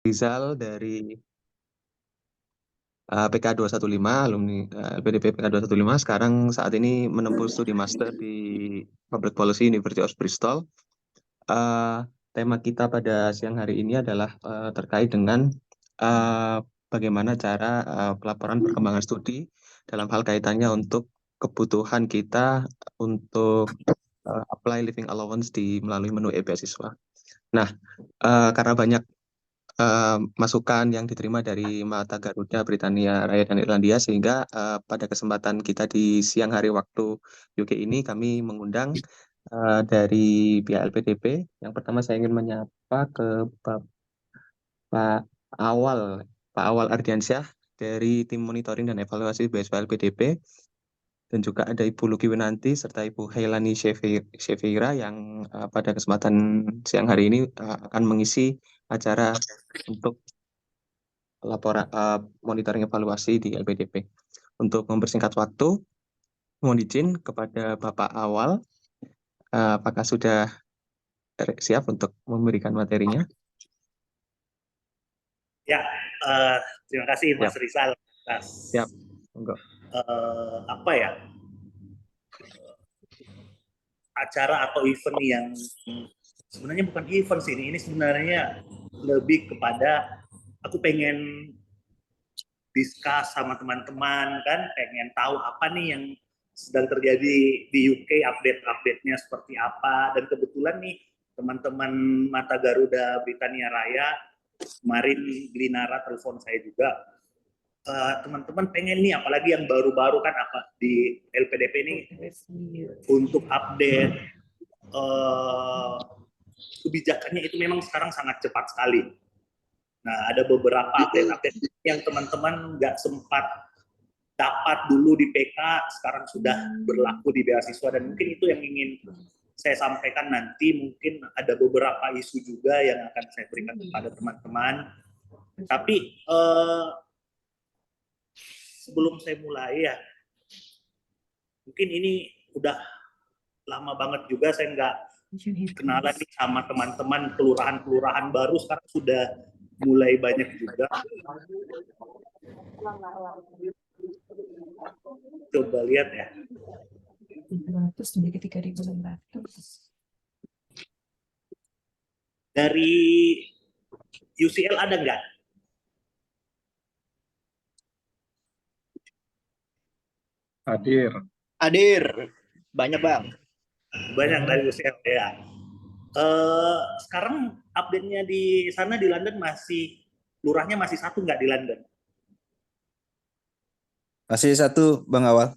Rizal dari PK 215, alumni LPDP PK 215, sekarang saat ini menempuh studi master di Public Policy University of Bristol. Eh, Tema kita pada siang hari ini adalah terkait dengan bagaimana cara pelaporan perkembangan studi dalam hal kaitannya untuk kebutuhan kita untuk apply living allowance melalui menu e-beasiswa. Nah, karena banyak masukan yang diterima dari Mata Garuda, Britania Raya, dan Irlandia, sehingga pada kesempatan kita di siang hari waktu UK ini, kami mengundang dari pihak LPDP. Yang pertama saya ingin menyapa ke Pak Awal, Pak Awal Ardiansyah dari tim monitoring dan evaluasi beasiswa LPDP, dan juga ada Ibu Luki Winanti serta Ibu Heilani Shefira yang pada kesempatan siang hari ini akan mengisi acara untuk laporan monitoring evaluasi di LPDP. Untuk mempersingkat waktu, mohon izin kepada Bapak Awal, apakah sudah siap untuk memberikan materinya? Ya, terima kasih Mas Siap, Rizal atas siap. Enggak. apa ya, acara atau event yang sebenarnya bukan event sih, ini sebenarnya lebih kepada aku pengen discuss sama teman-teman, kan pengen tahu apa nih yang sedang terjadi di UK, update-update-nya seperti apa. Dan kebetulan nih teman-teman Mata Garuda Britania Raya kemarin Glinara telepon saya juga, teman-teman pengen nih, apalagi yang baru-baru kan apa di LPDP ini untuk update kebijakannya itu memang sekarang sangat cepat sekali. Nah, ada beberapa update-update yang teman-teman nggak sempat dapat dulu di PK, sekarang sudah berlaku di beasiswa, dan mungkin itu yang ingin saya sampaikan nanti. Mungkin ada beberapa isu juga yang akan saya berikan kepada teman-teman. Tapi sebelum saya mulai ya, mungkin ini udah lama banget juga saya nggak kenalan nih sama teman-teman kelurahan-kelurahan baru, sekarang sudah mulai banyak juga. Coba lihat ya. 300 menjadi 3.600. Dari UCL ada nggak? Hadir. Hadir. Banyak, Bang. Banyak dari UCL ya. Sekarang update-nya di sana di London masih, lurahnya masih satu nggak di London? Masih satu, Bang Awal.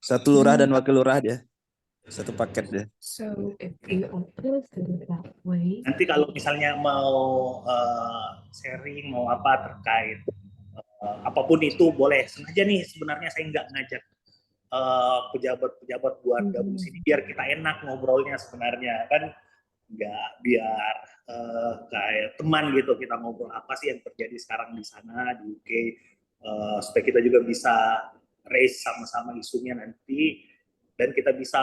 Satu lurah dan wakil lurah dia. Satu paket dia. So if we open that way. Nanti kalau misalnya mau sharing, mau apa terkait apapun itu boleh. Sengaja nih sebenarnya saya nggak ngajak pejabat-pejabat buat gabung sini biar kita enak ngobrolnya sebenarnya, kan nggak biar kayak teman gitu, kita ngobrol apa sih yang terjadi sekarang di sana di UK, supaya kita juga bisa raise sama-sama isunya nanti, dan kita bisa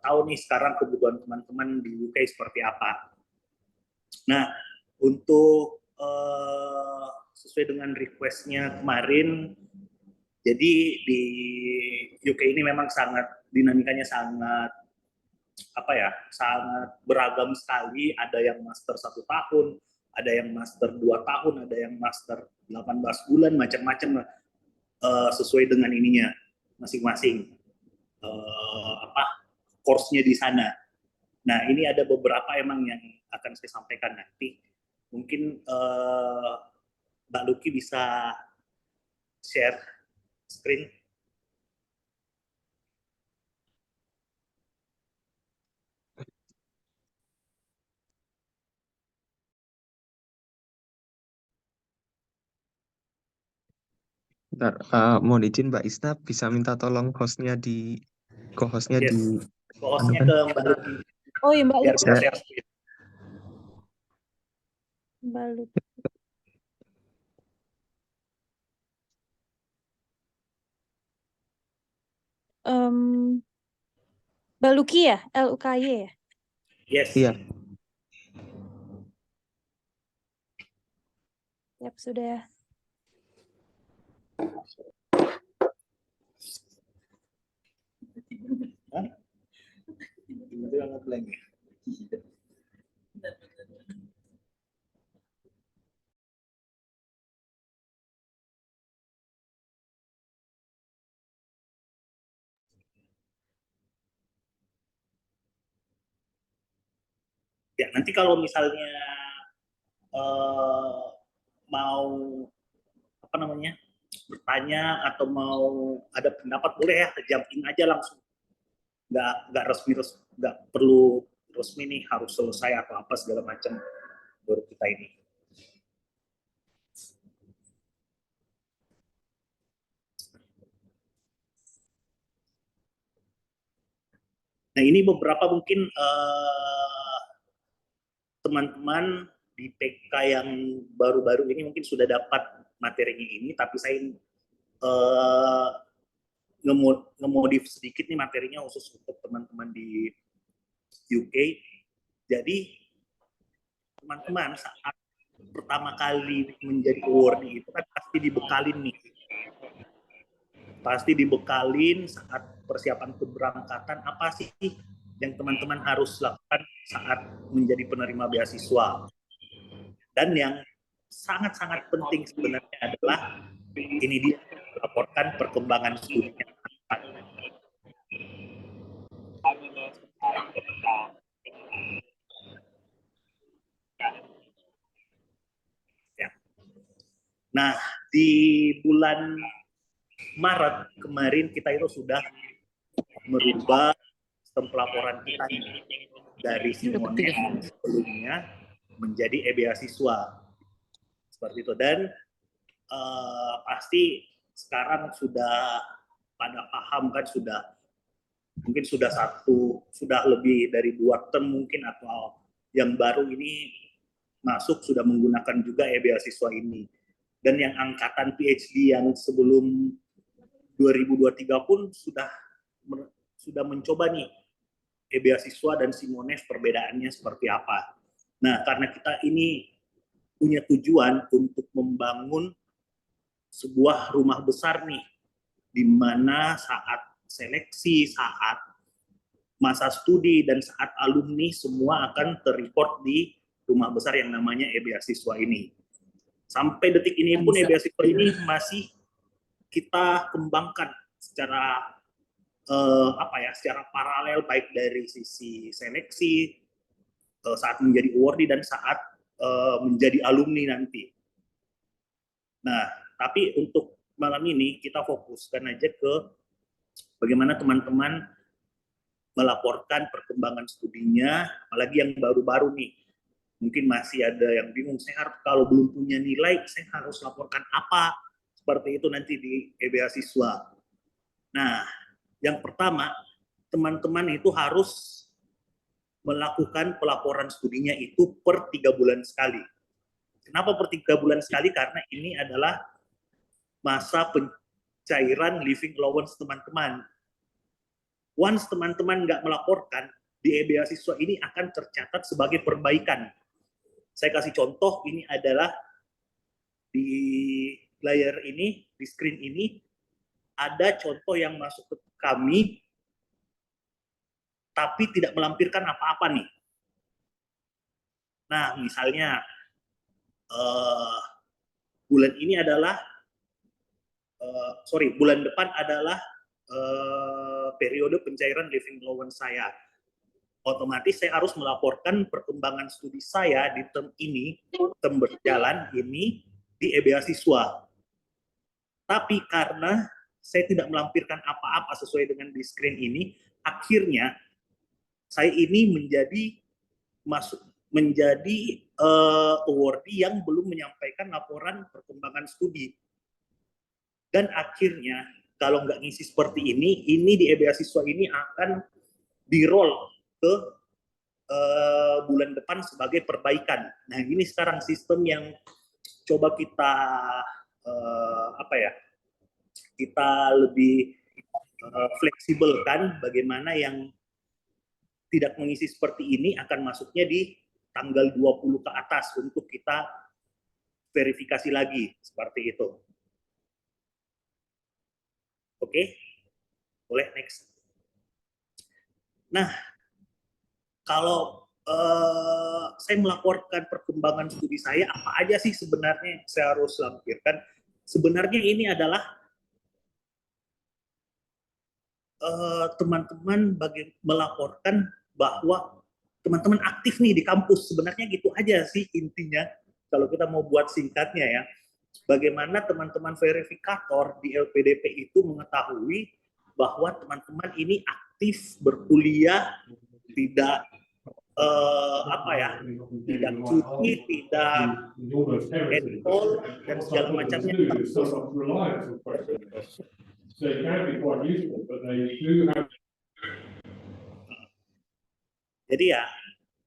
tahu nih sekarang kebutuhan teman-teman di UK seperti apa. Nah, untuk sesuai dengan request-nya kemarin, jadi di UK ini memang sangat dinamikanya sangat apa ya, sangat beragam sekali. Ada yang master 1 tahun, ada yang master 2 tahun, ada yang master 18 bulan, macam-macam sesuai dengan ininya masing-masing apa course-nya di sana. Nah, ini ada beberapa emang yang akan saya sampaikan nanti. Mungkin Mbak Luki bisa share screen. Bentar, mohon izin Mbak Isna, bisa minta tolong hostnya co-hostnya Yes, di hostnya anukan. ke Mbak Luki. Oh iya Mbak Biar Luki. bisa share screen. Mbak Luki. Mbak Luki ya? LUKY ya? Yes. Iya. Yap, sudah. Tiba-tiba nge-blank ya. Ya, nanti kalau misalnya mau apa namanya bertanya atau mau ada pendapat boleh ya, jump in aja langsung. Nggak resmi, nggak perlu resmi nih harus selesai atau apa segala macam baru kita ini. Nah, ini beberapa mungkin teman-teman di PK yang baru-baru ini mungkin sudah dapat materinya ini, tapi saya ngemodif sedikit nih materinya khusus untuk teman-teman di UK. Jadi teman-teman saat pertama kali menjadi awardee itu kan pasti dibekalin saat persiapan keberangkatan apa sih yang teman-teman harus lakukan saat menjadi penerima beasiswa. Dan yang sangat-sangat penting sebenarnya adalah ini dia melaporkan perkembangan studinya. Ya. Nah, di bulan Maret kemarin kita itu sudah merubah sistem pelaporan kita ini dari Simonet sebelumnya menjadi e-beasiswa seperti itu. Dan pasti sekarang sudah pada paham kan, mungkin sudah lebih dari 2 term mungkin, atau yang baru ini masuk sudah menggunakan juga e-beasiswa ini. Dan yang angkatan PhD yang sebelum 2023 pun sudah mencoba nih e-beasiswa dan Simonet perbedaannya seperti apa. Nah, karena kita ini punya tujuan untuk membangun sebuah rumah besar nih, di mana saat seleksi, saat masa studi, dan saat alumni semua akan terrecord di rumah besar yang namanya e-beasiswa ini. Sampai detik ini pun e-beasiswa ini masih kita kembangkan secara secara paralel, baik dari sisi seleksi saat menjadi awardee dan saat menjadi alumni nanti. Nah, tapi untuk malam ini kita fokuskan aja ke bagaimana teman-teman melaporkan perkembangan studinya, apalagi yang baru-baru nih. Mungkin masih ada yang bingung, saya kalau belum punya nilai, saya harus laporkan apa? Seperti itu nanti di e-beasiswa. Nah, yang pertama, teman-teman itu harus melakukan pelaporan studinya itu per 3 bulan sekali. Kenapa per 3 bulan sekali? Karena ini adalah masa pencairan living allowance teman-teman. Once teman-teman nggak melaporkan, di e-beasiswa ini akan tercatat sebagai perbaikan. Saya kasih contoh, ini adalah di layar ini, di screen ini, ada contoh yang masuk ke kami, tapi tidak melampirkan apa-apa nih. Nah, misalnya, bulan ini adalah, bulan depan adalah periode pencairan living allowance saya. Otomatis saya harus melaporkan perkembangan studi saya di term ini, term berjalan ini di e-beasiswa. Tapi karena saya tidak melampirkan apa-apa sesuai dengan di screen ini, akhirnya saya ini menjadi awardee yang belum menyampaikan laporan perkembangan studi. Dan akhirnya kalau nggak ngisi seperti ini di e-beasiswa ini akan di-roll ke bulan depan sebagai perbaikan. Nah, ini sekarang sistem yang coba kita kita lebih fleksibel kan, bagaimana yang tidak mengisi seperti ini akan masuknya di tanggal 20 ke atas untuk kita verifikasi lagi seperti itu. Oke, boleh next. Nah, kalau saya melaporkan perkembangan studi saya, apa aja sih sebenarnya yang saya harus lampirkan? Sebenarnya ini adalah teman-teman melaporkan bahwa teman-teman aktif nih di kampus. Sebenarnya gitu aja sih intinya, kalau kita mau buat singkatnya ya. Bagaimana teman-teman verifikator di LPDP itu mengetahui bahwa teman-teman ini aktif berkuliah, tidak tidak cuti, tidak enroll dan segala macamnya. Jadi ya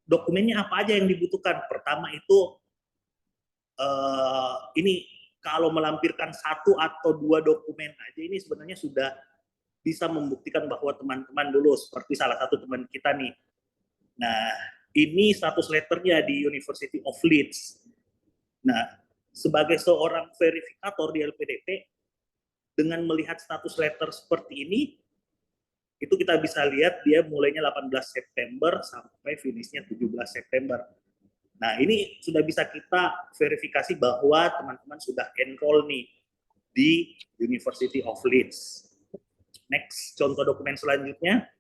dokumennya apa aja yang dibutuhkan. Pertama itu ini kalau melampirkan 1 atau 2 dokumen aja ini sebenarnya sudah bisa membuktikan bahwa teman-teman lulus. Seperti salah satu teman kita nih. Nah, ini status letternya di University of Leeds. Nah, sebagai seorang verifikator di LPDP, dengan melihat status letter seperti ini, itu kita bisa lihat dia mulainya 18 September sampai finishnya 17 September. Nah, ini sudah bisa kita verifikasi bahwa teman-teman sudah enroll nih di University of Leeds. Next, contoh dokumen selanjutnya.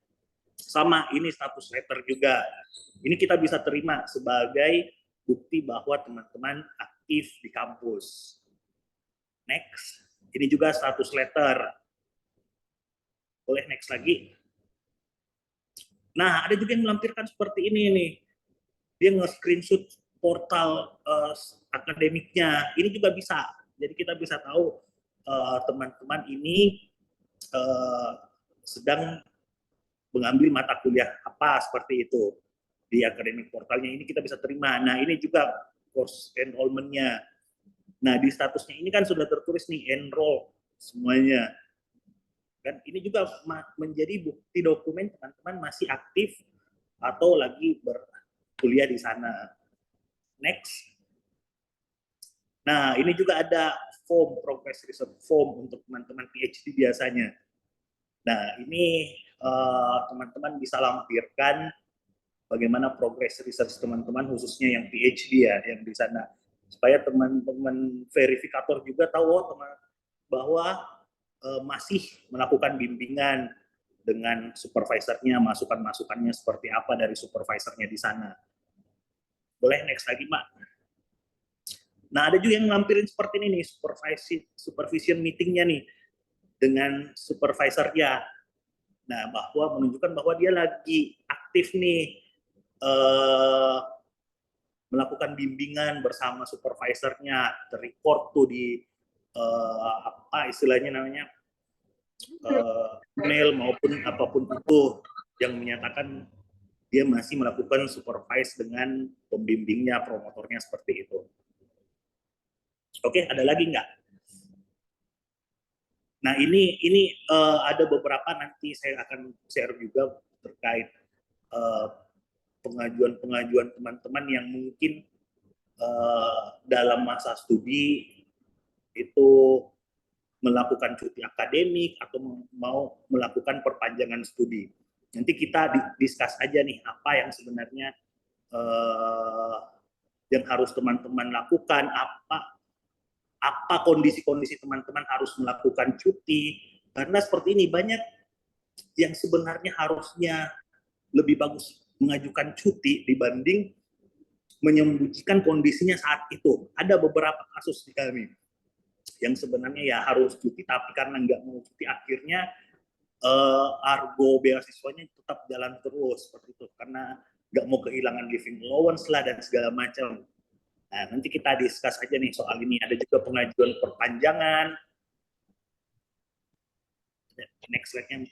Sama, ini status letter juga. Ini kita bisa terima sebagai bukti bahwa teman-teman aktif di kampus. Next, ini juga status letter. Boleh next lagi. Nah, ada juga yang melampirkan seperti ini nih. Dia nge-screenshot portal akademiknya. Ini juga bisa. Jadi kita bisa tahu teman-teman ini sedang mengambil mata kuliah apa seperti itu di akademik portalnya. Ini kita bisa terima. Nah, ini juga course enrollment-nya. Nah, di statusnya ini kan sudah tertulis nih enroll semuanya. Dan ini juga menjadi bukti dokumen teman-teman masih aktif atau lagi berkuliah di sana. Next. Nah, ini juga ada form, progress research form untuk teman-teman PhD biasanya. Nah, ini teman-teman bisa lampirkan bagaimana progress research teman-teman, khususnya yang PhD ya, yang di sana. Supaya teman-teman verifikator juga tahu bahwa masih melakukan bimbingan dengan supervisornya, masukan-masukannya seperti apa dari supervisornya di sana. Boleh next lagi, Mbak. Nah, ada juga yang lampirin seperti ini nih, supervision meetingnya nih dengan supervisornya. Nah, bahwa menunjukkan bahwa dia lagi aktif nih melakukan bimbingan bersama supervisornya, terrecord tuh di apa istilahnya namanya email maupun apapun itu yang menyatakan dia masih melakukan supervise dengan pembimbingnya, promotornya seperti itu. Oke, ada lagi nggak? Nah, ini ada beberapa, nanti saya akan share juga terkait pengajuan-pengajuan teman-teman yang mungkin dalam masa studi itu melakukan cuti akademik atau mau melakukan perpanjangan studi. Nanti kita discuss aja nih apa yang sebenarnya yang harus teman-teman lakukan, apa kondisi-kondisi teman-teman harus melakukan cuti. Karena seperti ini, banyak yang sebenarnya harusnya lebih bagus mengajukan cuti dibanding menyembunyikan kondisinya saat itu. Ada beberapa kasus di kami yang sebenarnya ya harus cuti, tapi karena nggak mau cuti akhirnya argo beasiswanya tetap jalan terus seperti itu, karena nggak mau kehilangan living allowance lah dan segala macam. Nah, nanti kita discuss aja nih soal ini. Ada juga pengajuan perpanjangan. Next slide-nya.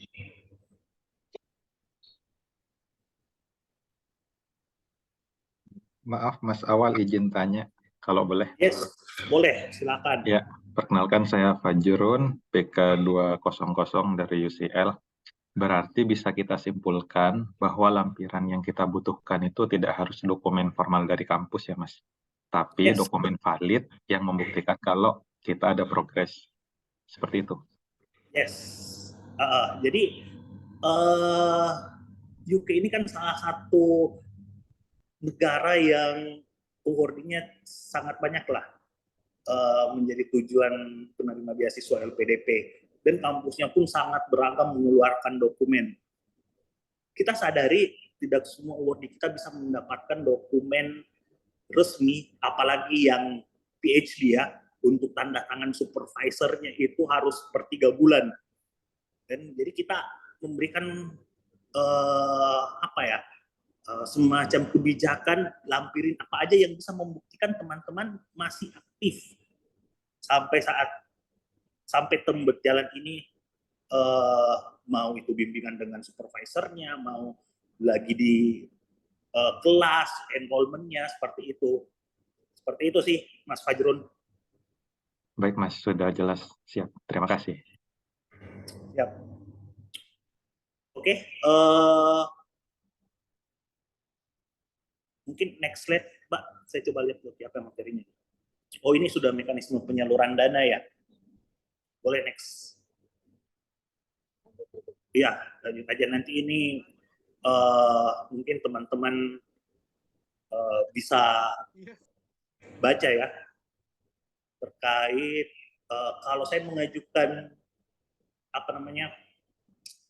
Maaf, Mas Awal, izin tanya, kalau boleh. Yes, boleh, silakan. Ya, perkenalkan saya Fajrun, PK 200 dari UCL. Berarti bisa kita simpulkan bahwa lampiran yang kita butuhkan itu tidak harus dokumen formal dari kampus ya, Mas? tapi Yes. dokumen valid yang membuktikan kalau kita ada progres. Seperti itu. Yes. Jadi UK ini kan salah satu negara yang awardingnya sangat banyak lah menjadi tujuan penerima beasiswa LPDP, dan kampusnya pun sangat beragam mengeluarkan dokumen. Kita sadari tidak semua awardee kita bisa mendapatkan dokumen resmi, apalagi yang PhD ya, untuk tanda tangan supervisornya itu harus per 3 bulan. Dan jadi kita memberikan semacam kebijakan, lampirin apa aja yang bisa membuktikan teman-teman masih aktif sampai term berjalan ini, mau itu bimbingan dengan supervisornya, mau lagi di kelas enrollment-nya, seperti itu sih Mas Fajrun. Baik Mas, sudah jelas. Siap. Terima kasih. Siap. Oke, mungkin next slide, Mbak. Saya coba lihat dulu apa materinya. Oh, ini sudah mekanisme penyaluran dana ya. Boleh next. Iya, lanjut aja. Nanti ini mungkin teman-teman bisa baca ya terkait kalau saya mengajukan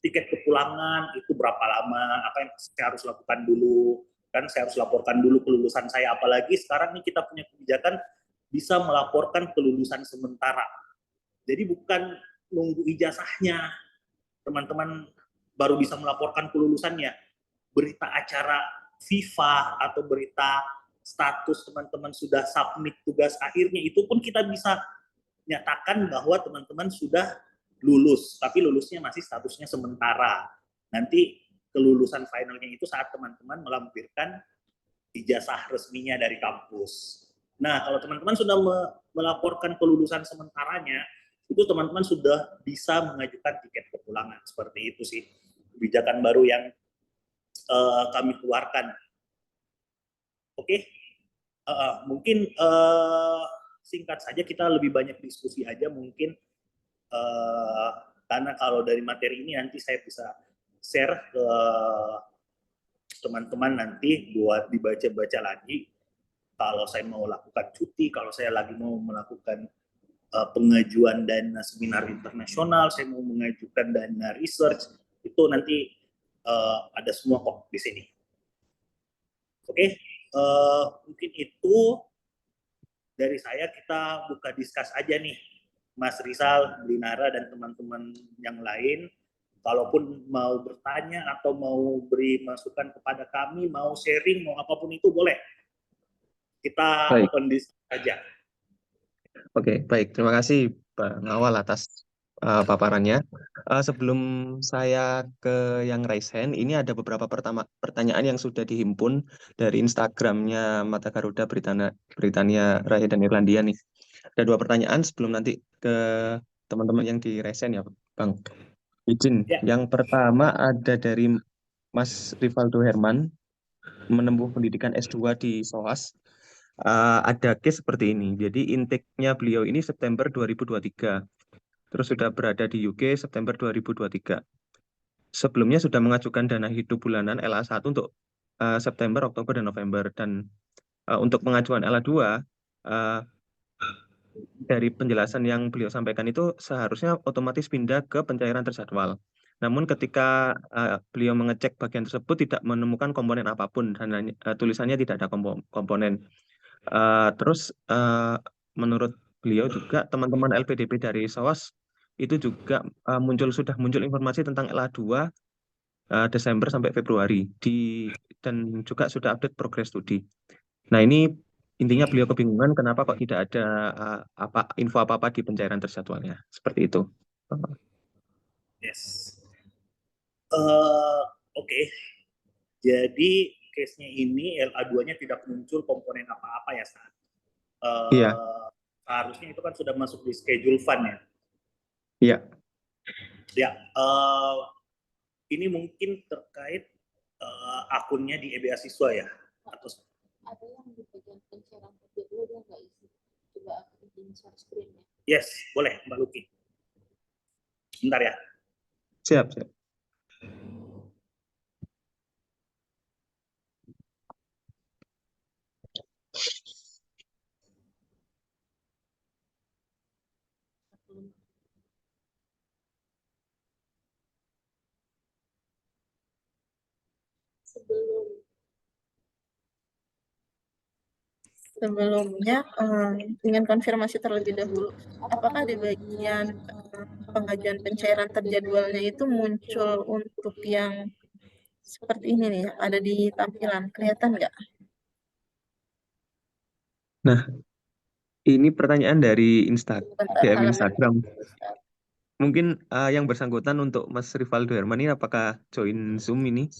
tiket kepulangan itu berapa lama, apa yang saya harus lakukan dulu. Kan saya harus laporkan dulu kelulusan saya, apalagi sekarang nih kita punya kebijakan bisa melaporkan kelulusan sementara. Jadi bukan nunggu ijazahnya teman-teman baru bisa melaporkan kelulusannya. Berita acara FIFA atau berita status teman-teman sudah submit tugas akhirnya, itu pun kita bisa nyatakan bahwa teman-teman sudah lulus, tapi lulusnya masih statusnya sementara. Nanti kelulusan finalnya itu saat teman-teman melampirkan ijazah resminya dari kampus. Nah, kalau teman-teman sudah melaporkan kelulusan sementaranya, itu teman-teman sudah bisa mengajukan tiket kepulangan. Seperti itu sih kebijakan baru yang kami keluarkan. Oke, mungkin singkat saja, kita lebih banyak diskusi aja mungkin, karena kalau dari materi ini nanti saya bisa share ke teman-teman nanti buat dibaca-baca lagi. Kalau saya mau lakukan cuti, kalau saya lagi mau melakukan pengajuan dana seminar internasional, saya mau mengajukan dana research, itu nanti ada semua kok di sini. Oke, mungkin itu dari saya. Kita buka diskus aja nih, Mas Rizal, Linara, dan teman-teman yang lain. Kalaupun mau bertanya atau mau beri masukan kepada kami, mau sharing, mau apapun itu boleh. Kita open diskus saja. Oke, baik. Terima kasih Bang Awal atas paparannya. Sebelum saya ke yang raise hand, ini ada beberapa pertanyaan yang sudah dihimpun dari Instagramnya Mata Garuda Britania Raya dan Irlandia nih. Ada 2 pertanyaan sebelum nanti ke teman-teman yang di raise hand ya, Bang. Izin. Ya. Yang pertama ada dari Mas Rivaldo Herman, menempuh pendidikan S2 di SOAS. Ada case seperti ini. Jadi intake-nya beliau ini September 2023. Terus sudah berada di UK September 2023. Sebelumnya sudah mengajukan dana hidup bulanan LA1 untuk September, Oktober, dan November. Dan untuk pengajuan LA2, dari penjelasan yang beliau sampaikan itu seharusnya otomatis pindah ke pencairan terjadwal. Namun ketika beliau mengecek bagian tersebut tidak menemukan komponen apapun, dan tulisannya tidak ada komponen. Terus menurut beliau juga teman-teman LPDP dari SOAS itu juga sudah muncul informasi tentang LA2 Desember sampai Februari dan juga sudah update progress studi. Nah, ini intinya beliau kebingungan kenapa kok tidak ada info apa-apa di pencairan terjadwalnya. Seperti itu. Yes. Oke. Jadi case-nya ini LA2-nya tidak muncul komponen apa-apa ya, saat. Iya. Harusnya itu kan sudah masuk di schedule fund ya. Iya. Ya, ini mungkin terkait akunnya di beasiswa ya, atau pencairan terjadwal dia nggak isi. Coba aku bikin share screen ya. Yes, boleh Mbak Luki. Bentar ya. Siap, siap. Sebelumnya ingin konfirmasi terlebih dahulu, apakah di bagian pengajuan pencairan terjadwalnya itu muncul untuk yang seperti ini nih, ada di tampilan, kelihatan nggak? Nah, ini pertanyaan dari Bentar, DM halaman Instagram. Mungkin yang bersangkutan untuk Mas Rivaldo Herman ini apakah join Zoom ini?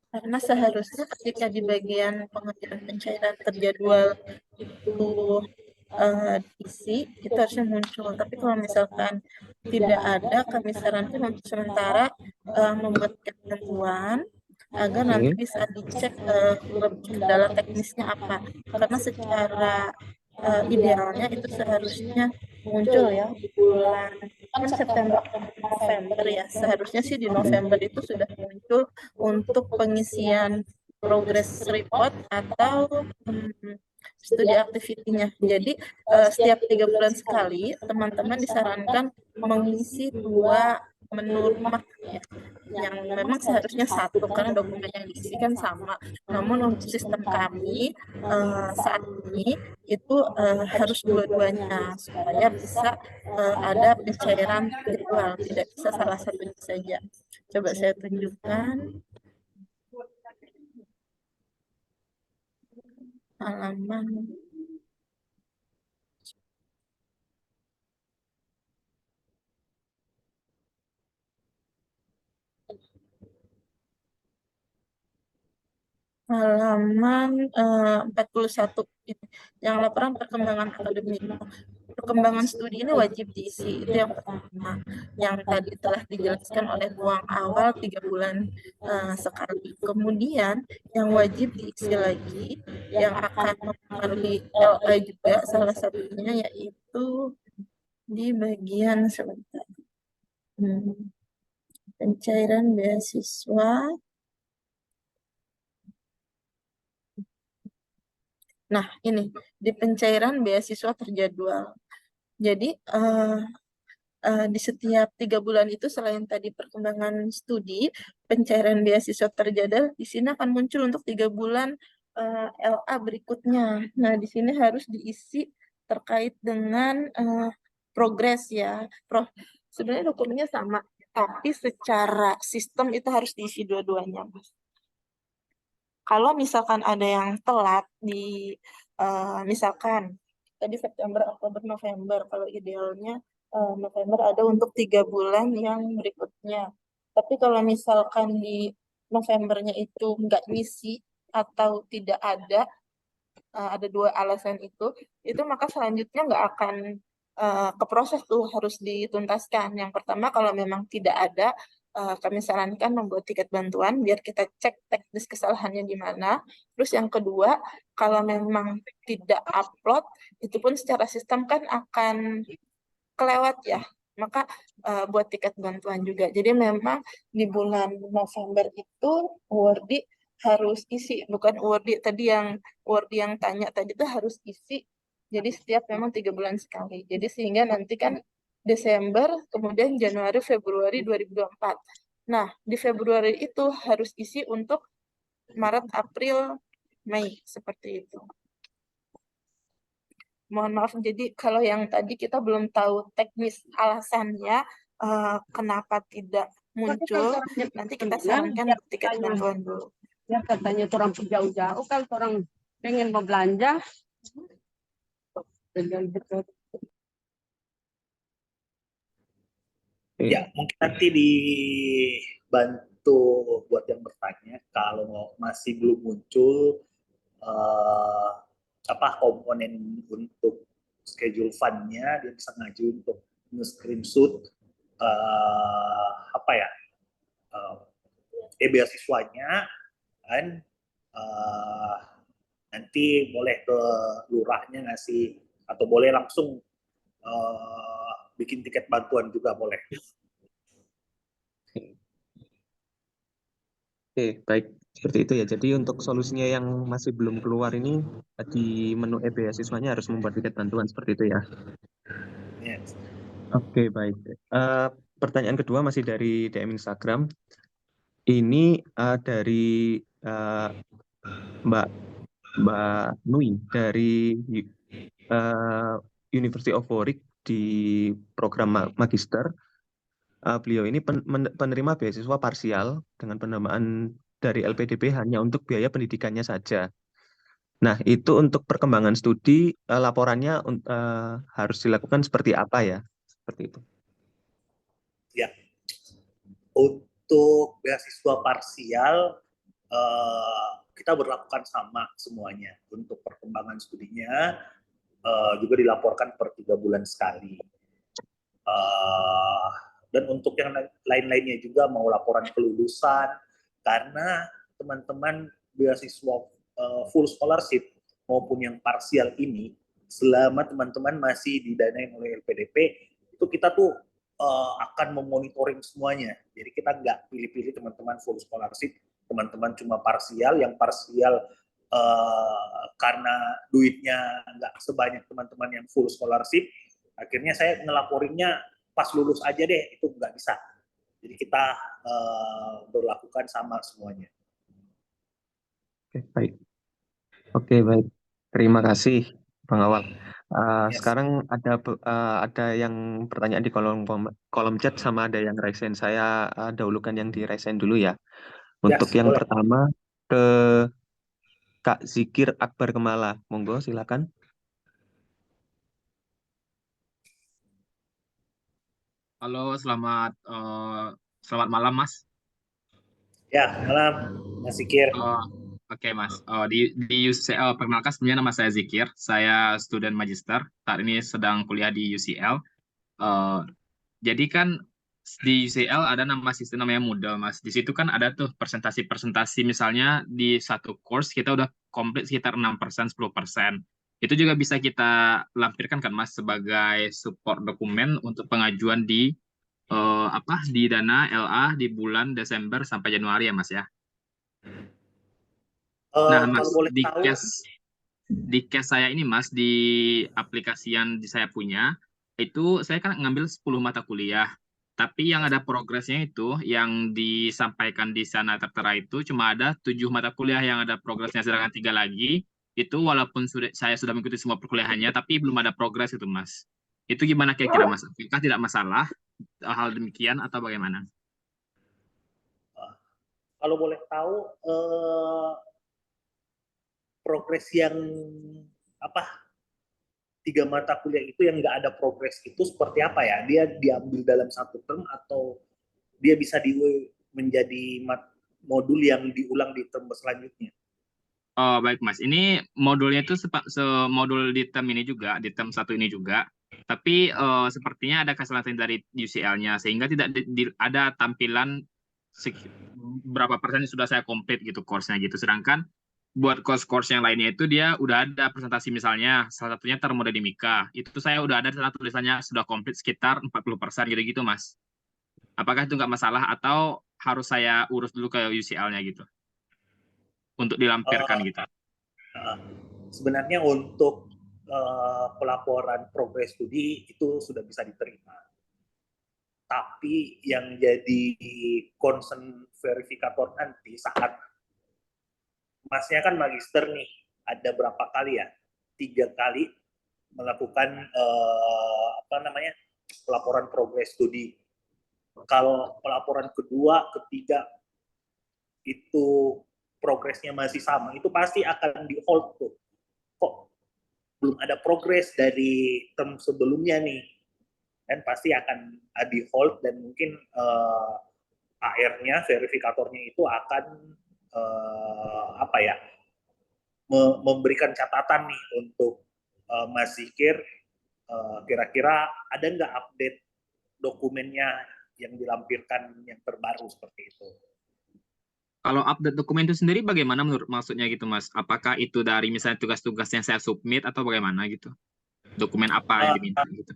Karena seharusnya ketika di bagian pengajuan pencairan terjadwal itu diisi, itu harusnya muncul. Tapi kalau misalkan tidak ada, kami sarankan untuk sementara membuat ketentuan agar nanti Oke. bisa dicek lebih kendala teknisnya apa. Karena secara idealnya itu seharusnya muncul ya di bulan kan September November ya, seharusnya sih di November itu sudah muncul untuk pengisian progress report atau studi aktivitinya. Jadi setiap 3 bulan sekali teman-teman disarankan mengisi 2 menu rumah ya, yang memang seharusnya satu karena dokumen yang diisi kan sama. Namun untuk sistem kami saat ini itu harus dua-duanya supaya bisa ada pencairan jadwal, tidak bisa salah satunya saja. Coba saya tunjukkan halaman. Halaman 41 yang laporan perkembangan akademik. Perkembangan studi ini wajib diisi, itu yang pertama, yang tadi telah dijelaskan oleh ruang awal 3 bulan sekali. Kemudian yang wajib diisi lagi yang akan mempengaruhi LA juga, salah satunya yaitu di bagian sebentar pencairan beasiswa. Nah, ini di pencairan beasiswa terjadwal. Jadi di setiap 3 bulan itu selain tadi perkembangan studi, pencairan beasiswa terjadwal di sini akan muncul untuk 3 bulan LA berikutnya. Nah, di sini harus diisi terkait dengan progres ya. Sebenarnya dokumennya sama, tapi secara sistem itu harus diisi dua-duanya, Mas. Kalau misalkan ada yang telat di misalkan tadi September, Oktober, November, kalau idealnya November ada untuk 3 bulan yang berikutnya. Tapi kalau misalkan di Novembernya itu nggak ngisi atau tidak ada 2 alasan itu maka selanjutnya nggak akan keproses tuh, harus dituntaskan. Yang pertama, kalau memang tidak ada, kami sarankan membuat tiket bantuan biar kita cek teknis kesalahannya di mana. Terus yang kedua, kalau memang tidak upload, itu pun secara sistem kan akan kelewat ya. Maka buat tiket bantuan juga. Jadi memang di bulan November itu Wordy harus isi, bukan Wordy yang tanya tadi itu harus isi. Jadi setiap memang 3 bulan sekali. Jadi sehingga nanti kan Desember, kemudian Januari, Februari 2024. Nah, di Februari itu harus isi untuk Maret, April, Mei, seperti itu. Mohon maaf, jadi kalau yang tadi kita belum tahu teknis alasannya kenapa tidak muncul, nanti kita sarankan tiket bantuan dulu. Ya katanya orang jauh-jauh kan orang pengen mau belanja. Ya, mungkin nanti dibantu buat yang bertanya kalau masih belum muncul komponen untuk schedule fund-nya, dia bisa ngaju untuk nge-screenshot beasiswanya, dan nanti boleh ke lurahnya ngasih, atau boleh langsung bikin tiket bantuan juga boleh. Oke, baik. Seperti itu ya. Jadi untuk solusinya yang masih belum keluar ini, di menu e-beasiswanya harus membuat tiket bantuan seperti itu ya. Yes. Oke, baik. Pertanyaan kedua masih dari DM Instagram. Ini dari Mbak Nui dari University of Warwick di program magister. Beliau ini penerima beasiswa parsial dengan pendanaan dari LPDP hanya untuk biaya pendidikannya saja. Nah, itu untuk perkembangan studi, laporannya harus dilakukan seperti apa ya? Seperti itu. Ya, untuk beasiswa parsial kita berlakukan sama semuanya. Untuk perkembangan studinya juga dilaporkan per 3 bulan sekali. Dan untuk yang lain-lainnya juga mau laporan kelulusan, karena teman-teman beasiswa full scholarship maupun yang parsial ini, selama teman-teman masih didanain oleh LPDP, itu kita tuh akan memonitoring semuanya. Jadi kita nggak pilih-pilih teman-teman full scholarship, teman-teman cuma parsial, yang parsial karena duitnya nggak sebanyak teman-teman yang full scholarship, akhirnya saya ngelaporinnya pas lulus aja deh, itu nggak bisa. Jadi kita berlakukan sama semuanya. Oke, baik. Oke, baik. Terima kasih, Bang Awal. Yes. Sekarang ada yang pertanyaan di kolom chat sama ada yang raise hand. Saya dahulukan yang di raise hand dulu ya. Untuk Yes, yang boleh. pertama ke Kak Zikir Akbar Kemala. Monggo, silakan. Halo, selamat malam, Mas. Ya, malam, Mas Zikir. Oke, Mas. Di UCL, perkenalkan, sebenarnya nama saya Zikir. Saya student magister. Saat ini sedang kuliah di UCL. Jadi kan di UCL ada sistem namanya Moodle, Mas. Di situ kan ada tuh presentasi-presentasi, misalnya di satu course kita udah komplit sekitar 6%, 10%. Itu juga bisa kita lampirkan kan, Mas, sebagai support dokumen untuk pengajuan di Dana LA di bulan Desember sampai Januari ya, Mas ya. Nah, Mas, Kalau boleh tahu, di case saya ini, Mas, di aplikasi yang saya punya, itu saya kan ngambil 10 mata kuliah. Tapi yang ada progresnya itu, yang disampaikan di sana tertera itu, cuma ada 7 mata kuliah yang ada progresnya, sedangkan 3 lagi, itu walaupun saya sudah mengikuti semua perkuliahannya, tapi belum ada progres itu, Mas. Itu gimana kira-kira, Mas? Apakah tidak masalah hal demikian atau bagaimana? kalau boleh tahu progres yang apa 3 mata kuliah itu yang nggak ada progres itu seperti apa ya? Dia diambil dalam satu term atau dia bisa menjadi modul yang diulang di term selanjutnya? Oh, baik, Mas. Ini modulnya itu semodul di term ini juga, di term 1 ini juga. Tapi sepertinya ada kesalahan dari UCL-nya, sehingga tidak ada tampilan berapa persen yang sudah saya komplit gitu course-nya gitu. Sedangkan buat course-course yang lainnya itu dia udah ada presentasi, misalnya salah satunya termodinamika. Itu saya udah ada sana tulisannya sudah komplit sekitar 40% gitu-gitu, Mas. Apakah itu nggak masalah atau harus saya urus dulu ke UCL-nya gitu untuk dilampirkan gitu? Sebenarnya untuk pelaporan progres studi itu sudah bisa diterima. Tapi yang jadi concern verifikator nanti saat Masnya kan magister nih, ada berapa kali ya? 3 kali melakukan pelaporan progres studi. Kalau pelaporan kedua, ketiga itu progresnya masih sama, itu pasti akan di hold tuh. Kok belum ada progres dari term sebelumnya nih? Dan pasti akan di hold dan mungkin AR-nya, verifikatornya itu akan memberikan catatan nih untuk Mas Zikir, kira-kira ada nggak update dokumennya yang dilampirkan yang terbaru seperti itu? Kalau update dokumen itu sendiri bagaimana menurut maksudnya gitu Mas? Apakah itu dari misalnya tugas-tugas yang saya submit atau bagaimana gitu? Dokumen apa yang Eh, diminta gitu?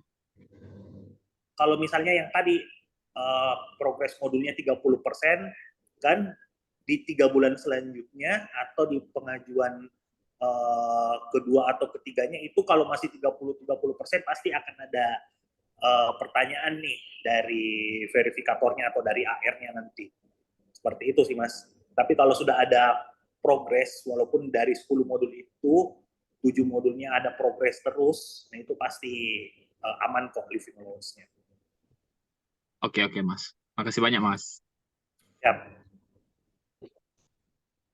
kalau misalnya yang tadi progres modulnya 30%, kan di 3 bulan selanjutnya atau di pengajuan kedua atau ketiganya itu kalau masih 30% pasti akan ada pertanyaan nih dari verifikatornya atau dari AR-nya nanti. Seperti itu sih Mas. Tapi kalau sudah ada progres, walaupun dari 10 modul itu, 7 modulnya ada progres terus, nah itu pasti aman kok living allowance-nya. Oke Mas. Makasih banyak Mas. Siap.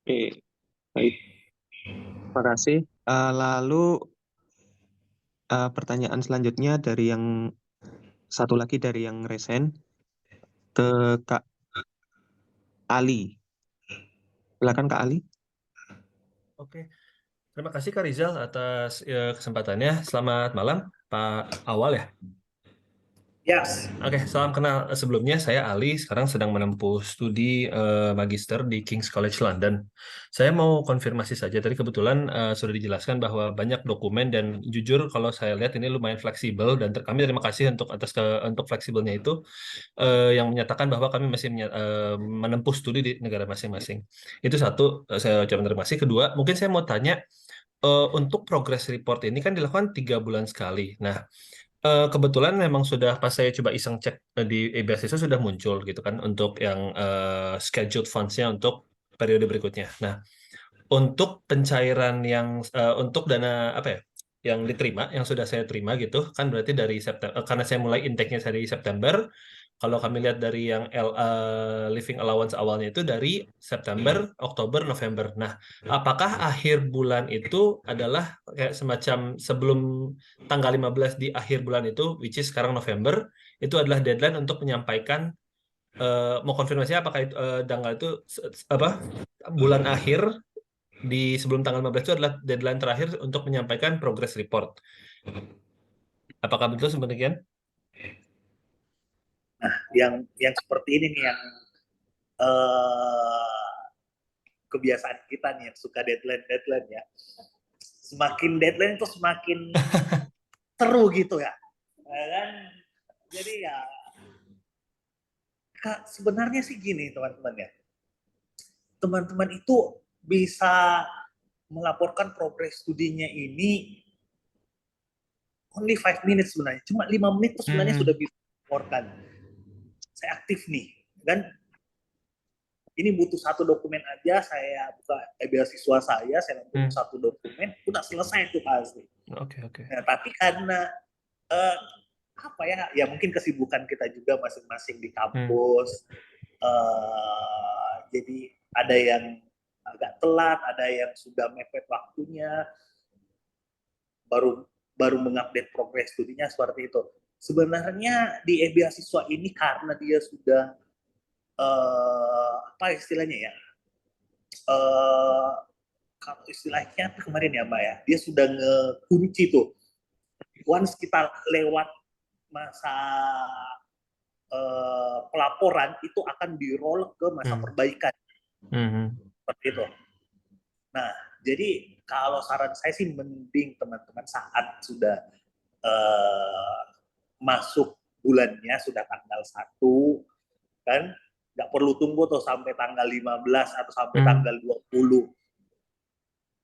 Oke, baik. Terima kasih. Lalu pertanyaan selanjutnya dari yang satu lagi dari yang resen ke Kak Ali. Silakan Kak Ali. Oke, terima kasih Kak Rizal atas kesempatannya. Selamat malam, Pak Awal ya. Yes. Oke, salam kenal. Sebelumnya saya Ali, sekarang sedang menempuh studi magister di King's College London. Saya mau konfirmasi saja, tadi kebetulan sudah dijelaskan bahwa banyak dokumen dan jujur kalau saya lihat ini lumayan fleksibel dan kami terima kasih untuk fleksibelnya itu yang menyatakan bahwa kami masih menempuh studi di negara masing-masing. Itu satu, saya ucapkan terima kasih. Kedua, mungkin saya mau tanya untuk progress report ini kan dilakukan 3 bulan sekali. Nah, kebetulan memang sudah pas saya coba iseng cek di beasiswa sudah muncul gitu kan untuk yang scheduled funds-nya untuk periode berikutnya. Nah, untuk pencairan yang untuk dana apa ya yang diterima yang sudah saya terima gitu kan berarti dari September karena saya mulai intake-nya dari September. Kalau kami lihat dari yang living allowance awalnya itu dari September, Oktober, November. Nah, apakah akhir bulan itu adalah kayak semacam sebelum tanggal 15 di akhir bulan itu, which is sekarang November, itu adalah deadline untuk menyampaikan mau konfirmasi apakah itu tanggal itu apa bulan akhir di sebelum tanggal 15 itu adalah deadline terakhir untuk menyampaikan progress report. Apakah betul demikian? Nah, yang seperti ini nih yang kebiasaan kita nih yang suka deadline ya. Semakin deadline itu semakin seru gitu ya. Kan? Jadi ya sebenarnya sih gini teman-teman ya. Teman-teman itu bisa melaporkan progres studinya ini only 5 minutes sebenarnya. Cuma 5 menit itu sebenarnya sudah bisa melaporkan. Saya aktif nih. Dan ini butuh satu dokumen aja, saya buka beasiswa saya butuh satu dokumen, udah selesai itu pasti. Oke. Nah, tapi karena apa ya mungkin kesibukan kita juga masing-masing di kampus, jadi ada yang agak telat, ada yang sudah mepet waktunya, baru mengupdate progres studinya seperti itu. Sebenarnya di beasiswa ini karena dia sudah apa istilahnya ya? Kalau istilahnya kemarin ya Mbak ya, dia sudah ngekunci tuh. Once kita lewat masa pelaporan itu akan di-roll ke masa perbaikan. Seperti itu. Nah, jadi kalau saran saya sih mending teman-teman saat sudah masuk bulannya, sudah tanggal 1, kan nggak perlu tunggu tuh sampai tanggal 15 atau sampai tanggal 20.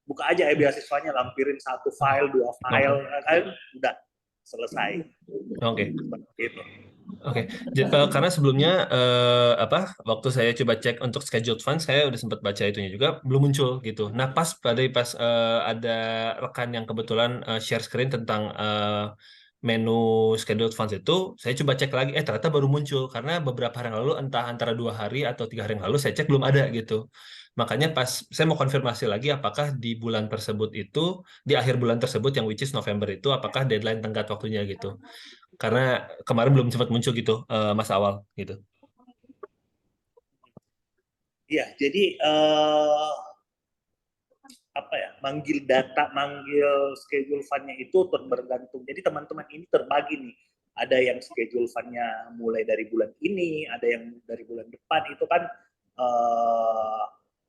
Buka aja beasiswanya, lampirin 1 file, 2 file, kan udah selesai. Oke. Gitu. Oke, karena sebelumnya waktu saya coba cek untuk scheduled funds, saya udah sempat baca itunya juga belum muncul gitu. Nah pas ada rekan yang kebetulan share screen tentang menu scheduled funds itu, saya coba cek lagi, ternyata baru muncul karena beberapa hari yang lalu entah antara 2 hari atau 3 hari yang lalu saya cek belum ada gitu. Makanya pas saya mau konfirmasi lagi apakah di bulan tersebut itu di akhir bulan tersebut yang which is November itu apakah deadline tenggat waktunya gitu. Karena kemarin belum sempat muncul gitu masa awal gitu. Iya, jadi manggil schedule fund-nya itu bergantung. Jadi teman-teman ini terbagi nih. Ada yang schedule fund-nya mulai dari bulan ini, ada yang dari bulan depan. Itu kan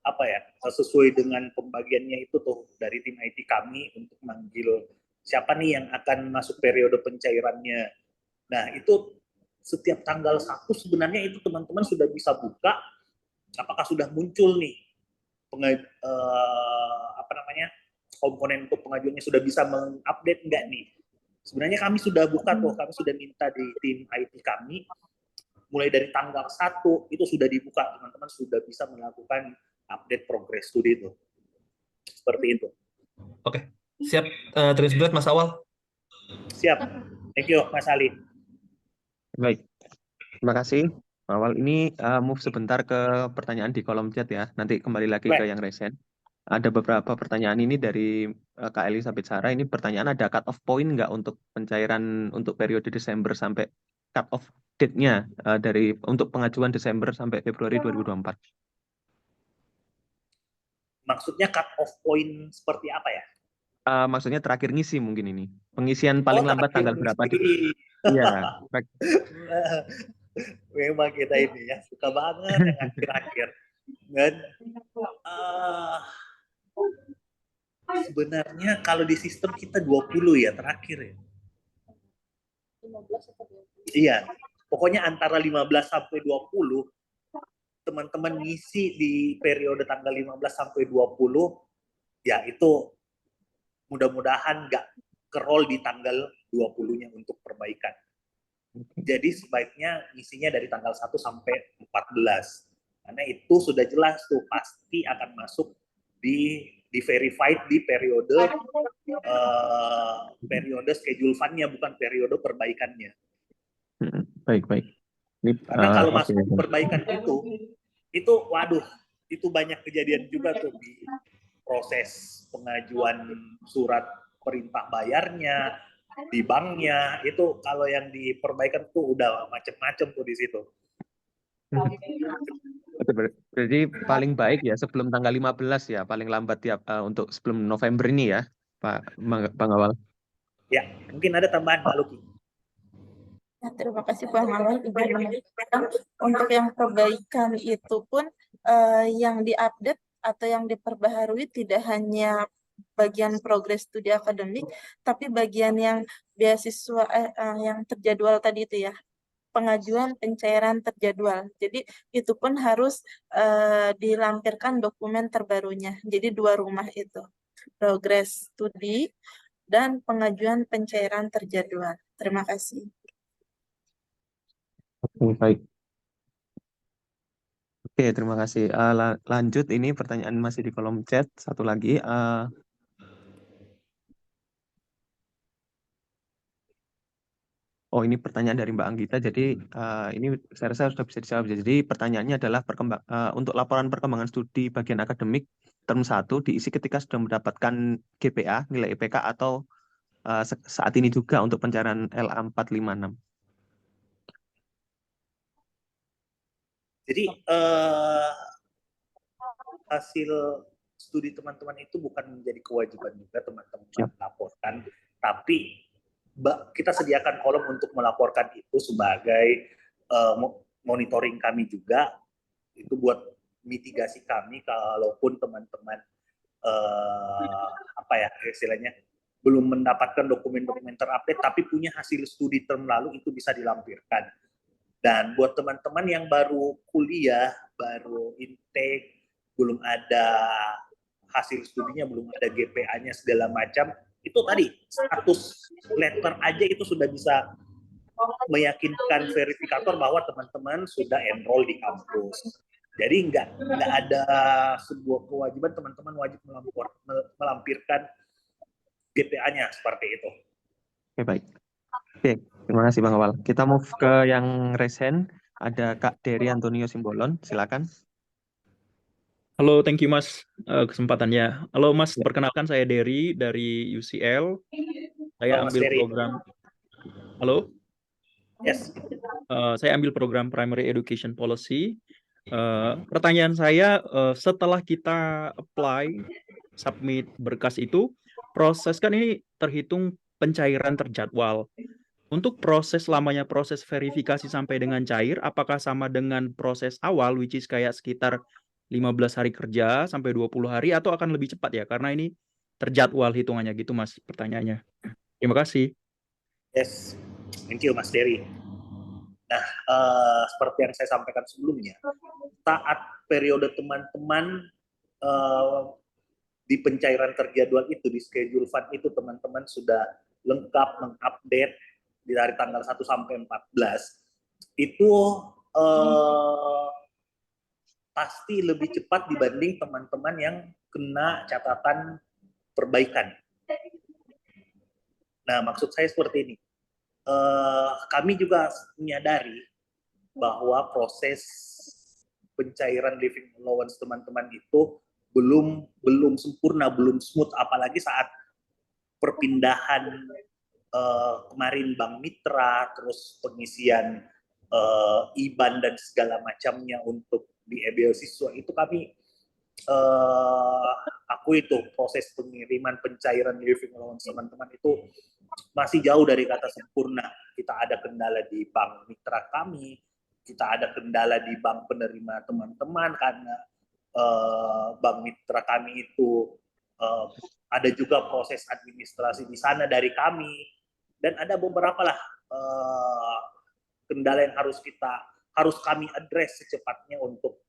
apa ya, sesuai dengan pembagiannya itu tuh dari tim IT kami untuk manggil siapa nih yang akan masuk periode pencairannya. Nah, itu setiap tanggal 1 sebenarnya itu teman-teman sudah bisa buka apakah sudah muncul nih komponen untuk pengajuannya sudah bisa mengupdate enggak nih. Sebenarnya kami sudah buka tuh, kami sudah minta di tim IT kami mulai dari tanggal 1 itu sudah dibuka, teman-teman sudah bisa melakukan update progress studi itu. Seperti itu. Oke, siap. Terinspirasi Mas Awal. Siap. Thank you, Mas Ali. Baik, terima kasih. Awal ini move sebentar ke pertanyaan di kolom chat ya. Nanti kembali lagi ke yang recent. Ada beberapa pertanyaan ini dari Kak Elizabeth Sarah. Ini pertanyaan, ada cut off point nggak untuk pencairan untuk periode Desember sampai cut off date-nya untuk pengajuan Desember sampai Februari 2024? Maksudnya cut off point seperti apa ya? Maksudnya terakhir ngisi mungkin ini. Pengisian paling lambat tanggal berapa? Iya. Memang kita ini ya suka banget yang akhir-akhir. Dan sebenarnya kalau di sistem kita 20 ya terakhir ya. 15 Iya, pokoknya antara 15 sampai 20 teman-teman ngisi di periode tanggal 15 sampai 20 ya itu mudah-mudahan nggak ke-roll di tanggal 20-nya untuk perbaikan. Jadi sebaiknya ngisinya dari tanggal 1 sampai 14. Karena itu sudah jelas tuh pasti akan masuk di verified di periode schedule fund-nya, bukan periode perbaikannya. Baik. Karena kalau masuk di perbaikan itu waduh, itu banyak kejadian juga tuh di proses pengajuan surat perintah bayarnya, di banknya, itu kalau yang diperbaikan tuh udah macem-macem tuh di situ. Jadi paling baik ya sebelum tanggal 15 ya, paling lambat ya untuk sebelum November ini ya, Bang Awal. Ya, mungkin ada tambahan Pak Luki. Ya, terima kasih Bang Awal. Untuk yang perbaikan itu pun yang diupdate atau yang diperbaharui tidak hanya bagian progres studi akademik, tapi bagian yang beasiswa yang terjadwal tadi itu ya, pengajuan pencairan terjadwal. Jadi itu pun harus dilampirkan dokumen terbarunya. Jadi 2 rumah itu, progres studi dan pengajuan pencairan terjadwal. Terima kasih. Baik. Oke, terima kasih. Lanjut, ini pertanyaan masih di kolom chat. Satu lagi. Ini pertanyaan dari Mbak Anggita. Jadi ini saya rasa sudah bisa dijawab. Jadi pertanyaannya adalah untuk laporan perkembangan studi bagian akademik term 1 diisi ketika sudah mendapatkan GPA, nilai IPK, atau saat ini juga untuk pencairan LA456. Jadi hasil studi teman-teman itu bukan menjadi kewajiban juga teman-teman melaporkan, tapi kita sediakan kolom untuk melaporkan itu sebagai monitoring kami juga, itu buat mitigasi kami kalaupun teman-teman istilahnya belum mendapatkan dokumen-dokumen terupdate tapi punya hasil studi term lalu, itu bisa dilampirkan. Dan buat teman-teman yang baru kuliah, baru intake, belum ada hasil studinya, belum ada GPA-nya segala macam, itu tadi status letter aja itu sudah bisa meyakinkan verifikator bahwa teman-teman sudah enroll di kampus. Jadi nggak ada sebuah kewajiban teman-teman wajib melampirkan GPA-nya seperti itu. Oke, baik. Oke, terima kasih Bang Awal. Kita move ke yang recent. Ada Kak Dery Antonio Simbolon, silakan. Halo, thank you Mas kesempatannya. Halo Mas, perkenalkan saya Dery dari UCL. Saya ambil program. Halo. Yes. Saya ambil program Primary Education Policy. Pertanyaan saya, setelah kita apply, submit berkas itu, proses kan ini terhitung pencairan terjadwal. Untuk proses lamanya proses verifikasi sampai dengan cair, apakah sama dengan proses awal, which is kayak sekitar 15 hari kerja sampai 20 hari atau akan lebih cepat ya? Karena ini terjadwal hitungannya gitu Mas pertanyaannya. Terima kasih. Yes, thank you Mas Dery. Nah, seperti yang saya sampaikan sebelumnya, saat periode teman-teman di pencairan terjadwal itu, di schedule fund itu, teman-teman sudah lengkap mengupdate dari tanggal 1 sampai 14, itu pasti lebih cepat dibanding teman-teman yang kena catatan perbaikan. Nah, maksud saya seperti ini. Kami juga menyadari bahwa proses pencairan living allowance teman-teman itu belum sempurna, belum smooth, apalagi saat perpindahan kemarin Bank Mitra, terus pengisian IBAN dan segala macamnya untuk di beasiswa itu kami aku itu proses pengiriman pencairan living allowance teman-teman itu masih jauh dari kata sempurna. Kita ada kendala di bank mitra kami, kita ada kendala di bank penerima teman-teman karena bank mitra kami itu ada juga proses administrasi di sana dari kami, dan ada beberapa lah kendala yang harus kami address secepatnya untuk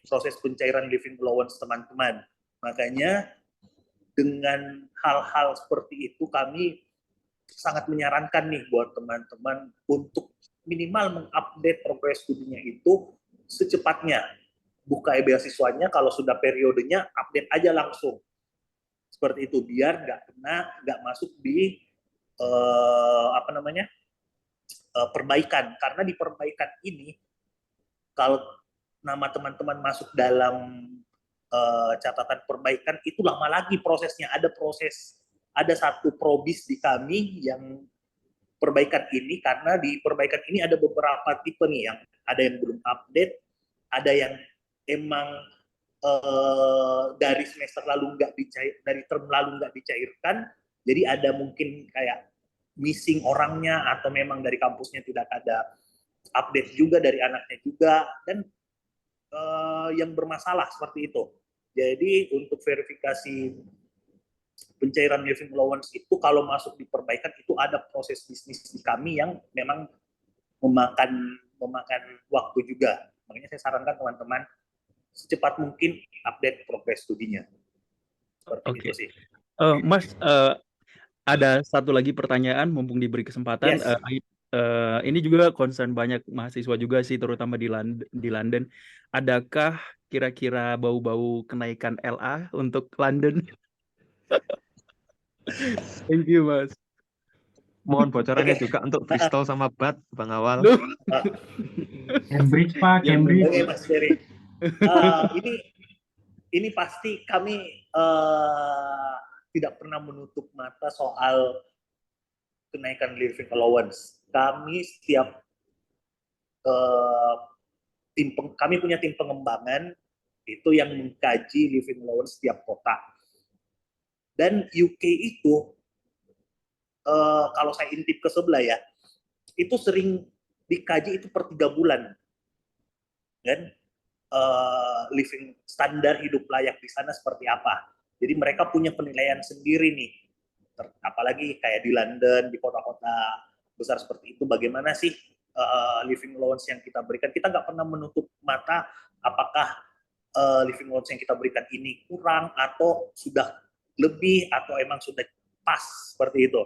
proses pencairan living allowance teman-teman. Makanya dengan hal-hal seperti itu kami sangat menyarankan nih buat teman-teman untuk minimal mengupdate progres studinya itu secepatnya. Buka beasiswanya, kalau sudah periodenya update aja langsung. Seperti itu, biar nggak masuk di perbaikan. Karena di perbaikan ini, kalau nama teman-teman masuk dalam catatan perbaikan, itu lama lagi prosesnya. Ada satu probis di kami yang perbaikan ini, karena di perbaikan ini ada beberapa tipe nih, yang ada yang belum update, ada yang emang dari semester lalu dari term lalu nggak dicairkan, jadi ada mungkin kayak missing orangnya, atau memang dari kampusnya tidak ada update juga dari anaknya juga, dan yang bermasalah seperti itu. Jadi untuk verifikasi pencairan living allowance itu kalau masuk di perbaikan itu ada proses bisnis di kami yang memang memakan waktu juga. Makanya saya sarankan teman-teman secepat mungkin update progres studinya. Seperti itu sih. Mas, ada satu lagi pertanyaan mumpung diberi kesempatan. Yes. Ini juga concern banyak mahasiswa juga sih, terutama di London. Adakah kira-kira bau-bau kenaikan LA untuk London? Thank you, Mas. Mohon bocorannya juga untuk Bristol sama Bath, Bang Awal. Cambridge, Pak, Cambridge. Oke, Mas Ferry. Ini pasti kami tidak pernah menutup mata soal kenaikan living allowance. Kami kami punya tim pengembangan itu yang mengkaji living allowance setiap kota. Dan UK itu kalau saya intip ke sebelah ya, itu sering dikaji itu per 3 bulan. Dan living standar hidup layak di sana seperti apa. Jadi mereka punya penilaian sendiri nih. Apalagi kayak di London, di kota-kota besar seperti itu, bagaimana sih living allowance yang kita berikan. Kita nggak pernah menutup mata apakah living allowance yang kita berikan ini kurang atau sudah lebih atau emang sudah pas seperti itu.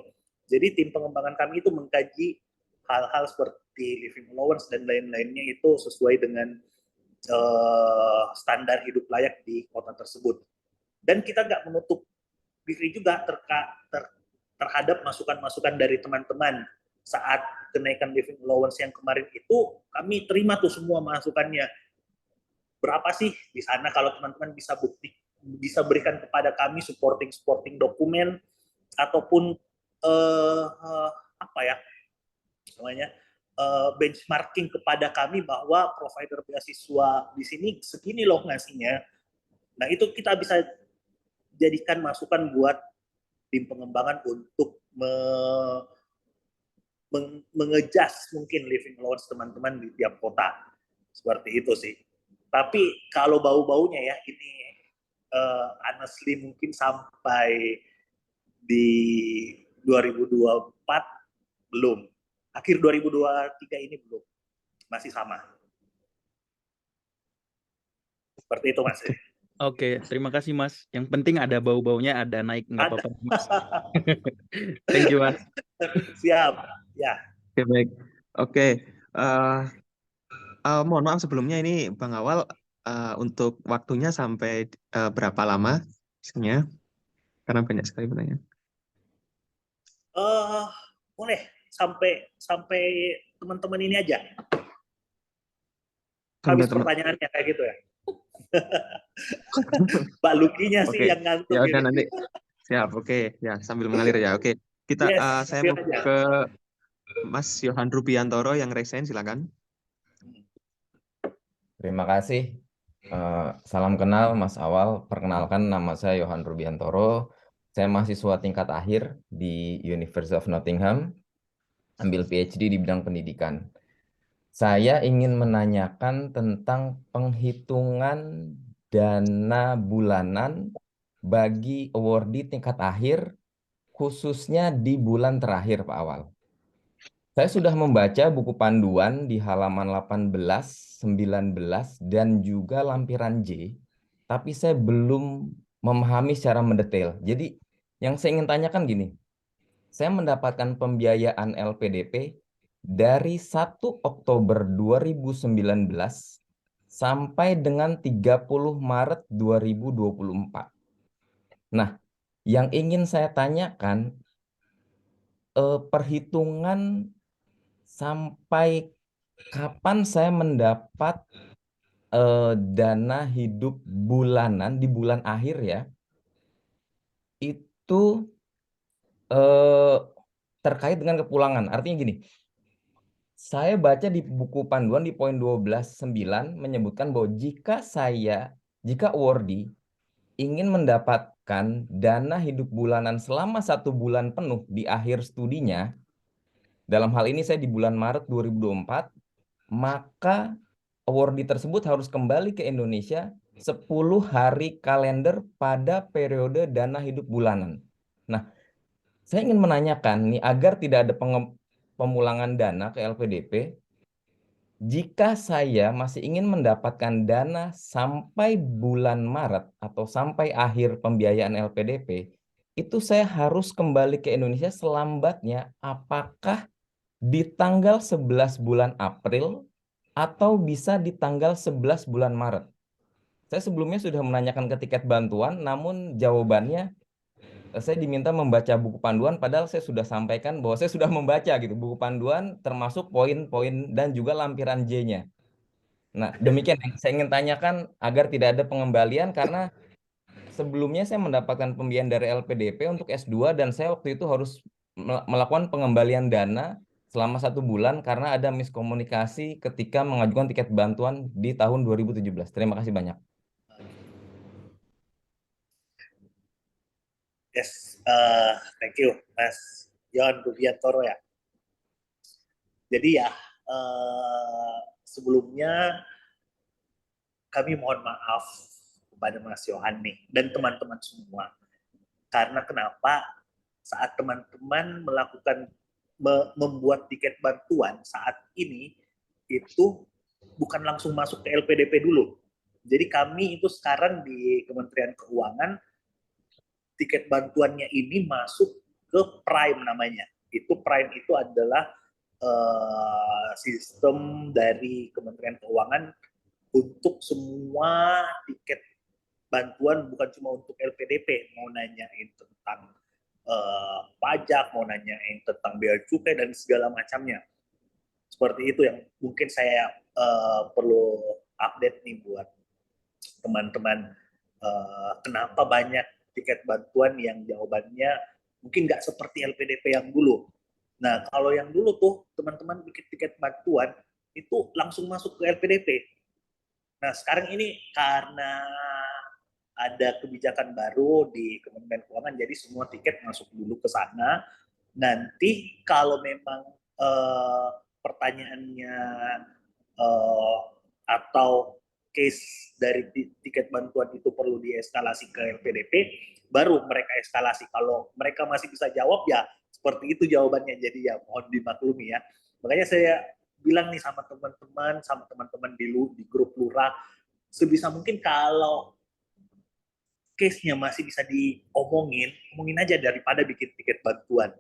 Jadi tim pengembangan kami itu mengkaji hal-hal seperti living allowance dan lain-lainnya itu sesuai dengan standar hidup layak di kota tersebut. Dan kita nggak menutup diri juga terhadap masukan-masukan dari teman-teman. Saat kenaikan living allowance yang kemarin itu, kami terima tuh semua masukannya. Berapa sih di sana, kalau teman-teman bisa berikan kepada kami supporting dokumen ataupun benchmarking kepada kami bahwa provider beasiswa di sini segini loh ngasihnya. Nah, itu kita bisa jadikan masukan buat tim pengembangan untuk mengejas mungkin living allowance teman-teman di tiap kota. Seperti itu sih. Tapi kalau bau-baunya ya ini honestly mungkin sampai di 2024 belum. Akhir 2023 ini belum. Masih sama. Seperti itu, Mas. Oke, terima kasih Mas. Yang penting ada bau-baunya, ada naik, nggak Ada. apa-apa Mas. Thank you Mas. Siap. Ya. Oke, baik. Oke, mohon maaf sebelumnya ini Bang Awal untuk waktunya sampai berapa lama biasanya? Karena banyak sekali pertanyaan. Boleh sampai teman-teman ini aja. Habis pertanyaannya kayak gitu ya. Mbak Lukinya sih Oke. yang ngantuk. Ya udah ini. nanti. Siap, oke. Ya, sambil mengalir ya. Oke. Kita Yes, saya mau aja. ke Mas Yohan Rubiantoro yang resign, silakan. Terima kasih. Salam kenal Mas Awal. Perkenalkan nama saya Yohan Rubiantoro. Saya mahasiswa tingkat akhir di University of Nottingham. Ambil PhD di bidang pendidikan. Saya ingin menanyakan tentang penghitungan dana bulanan bagi awardee tingkat akhir, khususnya di bulan terakhir, Pak Awal. Saya sudah membaca buku panduan di halaman 18, 19, dan juga lampiran J, tapi saya belum memahami secara mendetail. Jadi, yang saya ingin tanyakan gini, saya mendapatkan pembiayaan LPDP dari 1 Oktober 2019 sampai dengan 30 Maret 2024. Nah, yang ingin saya tanyakan, perhitungan sampai kapan saya mendapat dana hidup bulanan di bulan akhir ya, itu terkait dengan kepulangan. Artinya gini, saya baca di buku panduan di poin 12.9 menyebutkan bahwa jika awardee ingin mendapatkan dana hidup bulanan selama 1 bulan penuh di akhir studinya, dalam hal ini saya di bulan Maret 2024, maka awardee tersebut harus kembali ke Indonesia 10 hari kalender pada periode dana hidup bulanan. Nah, saya ingin menanyakan nih, agar tidak ada pemulangan dana ke LPDP, jika saya masih ingin mendapatkan dana sampai bulan Maret atau sampai akhir pembiayaan LPDP, itu saya harus kembali ke Indonesia selambatnya, apakah di tanggal 11 bulan April atau bisa di tanggal 11 bulan Maret? Saya sebelumnya sudah menanyakan ke tiket bantuan, namun jawabannya saya diminta membaca buku panduan, padahal saya sudah sampaikan bahwa saya sudah membaca gitu buku panduan termasuk poin-poin dan juga lampiran J-nya. Nah, demikian yang saya ingin tanyakan agar tidak ada pengembalian, karena sebelumnya saya mendapatkan pembiayaan dari LPDP untuk S2 dan saya waktu itu harus melakukan pengembalian dana selama 1 bulan karena ada miskomunikasi ketika mengajukan tiket bantuan di tahun 2017. Terima kasih banyak. Yes, thank you, Mas Yohan Rubiantoro ya. Jadi ya, sebelumnya kami mohon maaf kepada Mas Yohan nih dan teman-teman semua. Karena kenapa? Saat teman-teman membuat tiket bantuan saat ini, itu bukan langsung masuk ke LPDP dulu. Jadi kami itu sekarang di Kementerian Keuangan, tiket bantuannya ini masuk ke Prime namanya. Prime itu adalah sistem dari Kementerian Keuangan untuk semua tiket bantuan, bukan cuma untuk LPDP, mau nanyain tentang pajak, mau nanyain tentang bea cukai dan segala macamnya. Seperti itu yang mungkin saya perlu update nih buat teman-teman. Kenapa banyak tiket bantuan yang jawabannya mungkin nggak seperti LPDP yang dulu. Nah, kalau yang dulu tuh teman-teman bikin tiket bantuan itu langsung masuk ke LPDP. Nah, sekarang ini karena ada kebijakan baru di Kementerian Keuangan, jadi semua tiket masuk dulu ke sana. Nanti kalau memang pertanyaannya atau case dari tiket bantuan itu perlu dieskalasi ke LPDP, baru mereka eskalasi. Kalau mereka masih bisa jawab ya seperti itu jawabannya. Jadi ya mohon dimaklumi ya. Makanya saya bilang nih sama teman-teman di grup lurah, sebisa mungkin kalau case-nya masih bisa omongin aja daripada bikin tiket bantuan.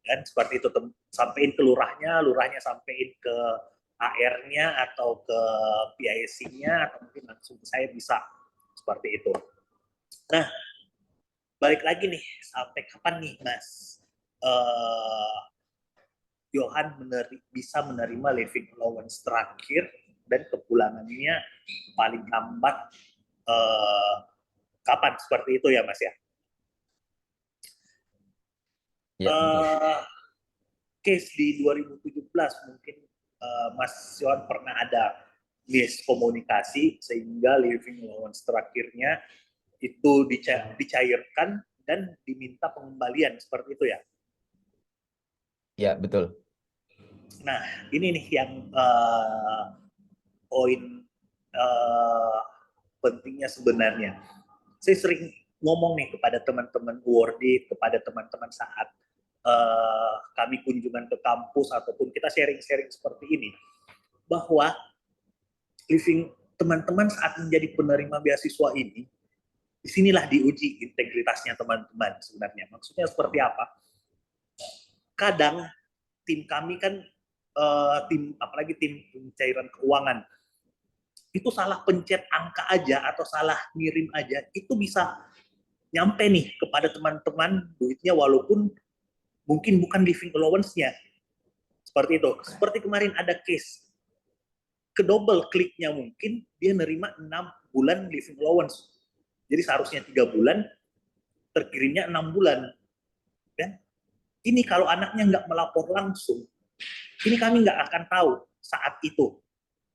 Kan seperti itu, sampein ke lurahnya sampein ke AR-nya atau ke PISC-nya, atau mungkin langsung ke saya bisa seperti itu. Nah, balik lagi nih, sampai kapan nih Mas Johan bisa menerima living allowance terakhir dan kepulangannya paling lambat kapan, seperti itu ya Mas ya? Ya, Case di 2017 mungkin Mas Johan pernah ada miskomunikasi sehingga living allowance terakhirnya itu dicairkan dan diminta pengembalian, seperti itu ya? Ya, betul. Nah, ini nih yang poin pentingnya sebenarnya. Saya sering ngomong nih kepada teman-teman awardee, kepada teman-teman saat kami kunjungan ke kampus ataupun kita sharing-sharing seperti ini, bahwa teman-teman saat menjadi penerima beasiswa ini, disinilah diuji integritasnya teman-teman sebenarnya. Maksudnya seperti apa? Kadang tim kami kan apalagi tim pencairan keuangan, itu salah pencet angka aja atau salah ngirim aja, itu bisa nyampe nih kepada teman-teman duitnya walaupun mungkin bukan living allowance-nya. Seperti itu. Seperti kemarin ada case, ke double kliknya mungkin dia nerima 6 bulan living allowance. Jadi seharusnya 3 bulan, terkirimnya 6 bulan. Dan ini kalau anaknya nggak melapor langsung, ini kami nggak akan tahu saat itu.